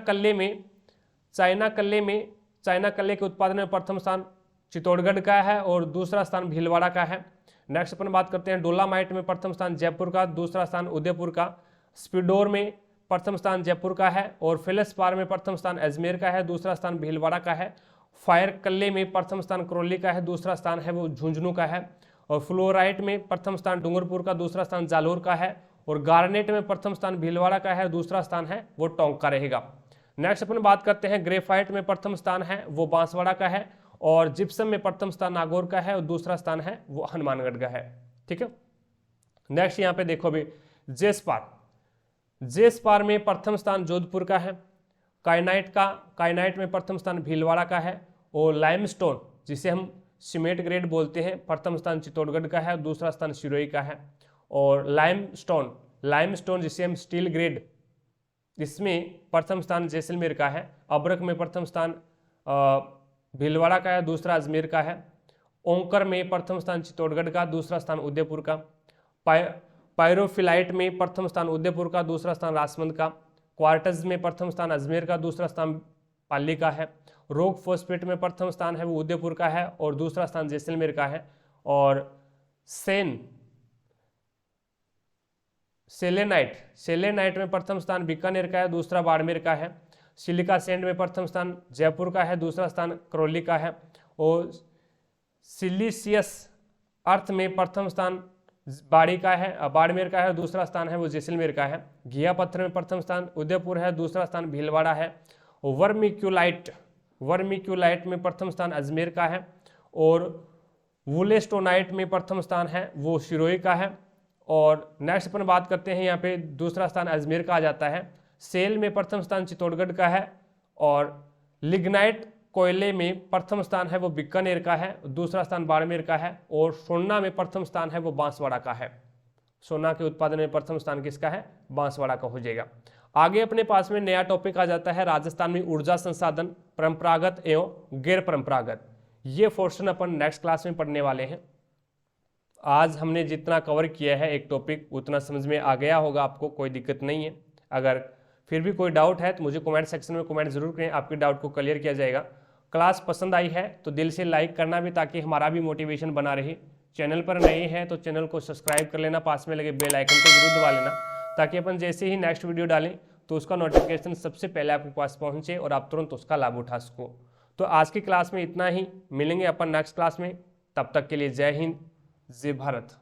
Speaker 1: कल्ले के उत्पादन में प्रथम स्थान चित्तौड़गढ़ का है और दूसरा स्थान भीलवाड़ा का है। नेक्स्ट अपन बात करते हैं डोलामाइट में प्रथम स्थान जयपुर का, दूसरा स्थान उदयपुर का। स्पीडोर में प्रथम स्थान जयपुर का है और फेलसपार में प्रथम स्थान अजमेर का है, दूसरा स्थान भीलवाड़ा का है। फायर कल्ले में प्रथम स्थान करौली का है, दूसरा स्थान है वो झुंझुनू का है। और फ्लोराइट में प्रथम स्थान डूंगरपुर का, दूसरा स्थान जालोर का है। और गार्नेट में प्रथम स्थान भीलवाड़ा का है, दूसरा स्थान है वो टोंक का रहेगा। नेक्स्ट अपन बात करते हैं ग्रेफाइट में प्रथम स्थान है वो बांसवाड़ा का है और जिप्सम में प्रथम स्थान नागौर का है और दूसरा स्थान है वो हनुमानगढ़ का है। ठीक है, नेक्स्ट यहाँ पे देखो अभी जेसपार में प्रथम स्थान जोधपुर का है। काइनाइट में प्रथम स्थान भीलवाड़ा का है। और लाइमस्टोन जिसे हम सीमेंट ग्रेड बोलते हैं, प्रथम स्थान चित्तौड़गढ़ का है, दूसरा स्थान सिरोही का है। और लाइमस्टोन जिसे हम स्टील ग्रेड, इसमें प्रथम स्थान जैसलमेर का है। अब्रक में प्रथम स्थान भीलवाड़ा का है, दूसरा अजमेर का है। ओंकर में प्रथम स्थान चित्तौड़गढ़ का, दूसरा स्थान उदयपुर का। पायरोफिलाइट में प्रथम स्थान उदयपुर का, दूसरा स्थान राजसमंद का। क्वार्टज में प्रथम स्थान अजमेर का, दूसरा स्थान पाली का है। रोक फॉस्फेट में प्रथम स्थान है वो उदयपुर का है और दूसरा स्थान जैसलमेर का है। और सेलेनाइट में प्रथम स्थान बीकानेर का है, दूसरा बाड़मेर का है। सिलिका सैंड में प्रथम स्थान जयपुर का है, दूसरा स्थान करौली का है। और सिलिशियस अर्थ में प्रथम स्थान बाड़मेर का है, दूसरा स्थान है वो जैसलमेर का है। घिया पत्थर में प्रथम स्थान उदयपुर है, दूसरा स्थान भीलवाड़ा है। वर्मिक्यूलाइट में प्रथम स्थान अजमेर का है। और वुलेस्टोनाइट में प्रथम स्थान है वो सिरोही का है। और नेक्स्ट अपन बात करते हैं, यहाँ पे दूसरा स्थान अजमेर का आ जाता है। सेल में प्रथम स्थान चित्तौड़गढ़ का है। और लिग्नाइट कोयले में प्रथम स्थान है वो बीकानेर का है, दूसरा स्थान बाड़मेर का है। और सोना में प्रथम स्थान है वो बांसवाड़ा का है। सोना के उत्पादन में प्रथम स्थान किसका है? बांसवाड़ा का हो जाएगा। आगे अपने पास में नया टॉपिक आ जाता है राजस्थान में ऊर्जा संसाधन, परंपरागत एवं गैर परंपरागत। ये पोर्शन अपन नेक्स्ट क्लास में पढ़ने वाले हैं। आज हमने जितना कवर किया है एक टॉपिक, उतना समझ में आ गया होगा आपको, कोई दिक्कत नहीं है। अगर फिर भी कोई डाउट है तो मुझे कमेंट सेक्शन में कमेंट जरूर करें, आपके डाउट को क्लियर किया जाएगा। क्लास पसंद आई है तो दिल से लाइक करना भी, ताकि हमारा भी मोटिवेशन बना रहे। चैनल पर नए हैं तो चैनल को सब्सक्राइब कर लेना, पास में लगे बेल आइकन को जरूर दबा लेना, ताकि अपन जैसे ही नेक्स्ट वीडियो डालें तो उसका नोटिफिकेशन सबसे पहले आपके पास पहुंचे और आप तुरंत उसका लाभ उठा सको। तो आज की क्लास में इतना ही, मिलेंगे अपन नेक्स्ट क्लास में। तब तक के लिए जय हिंद, जय भारत।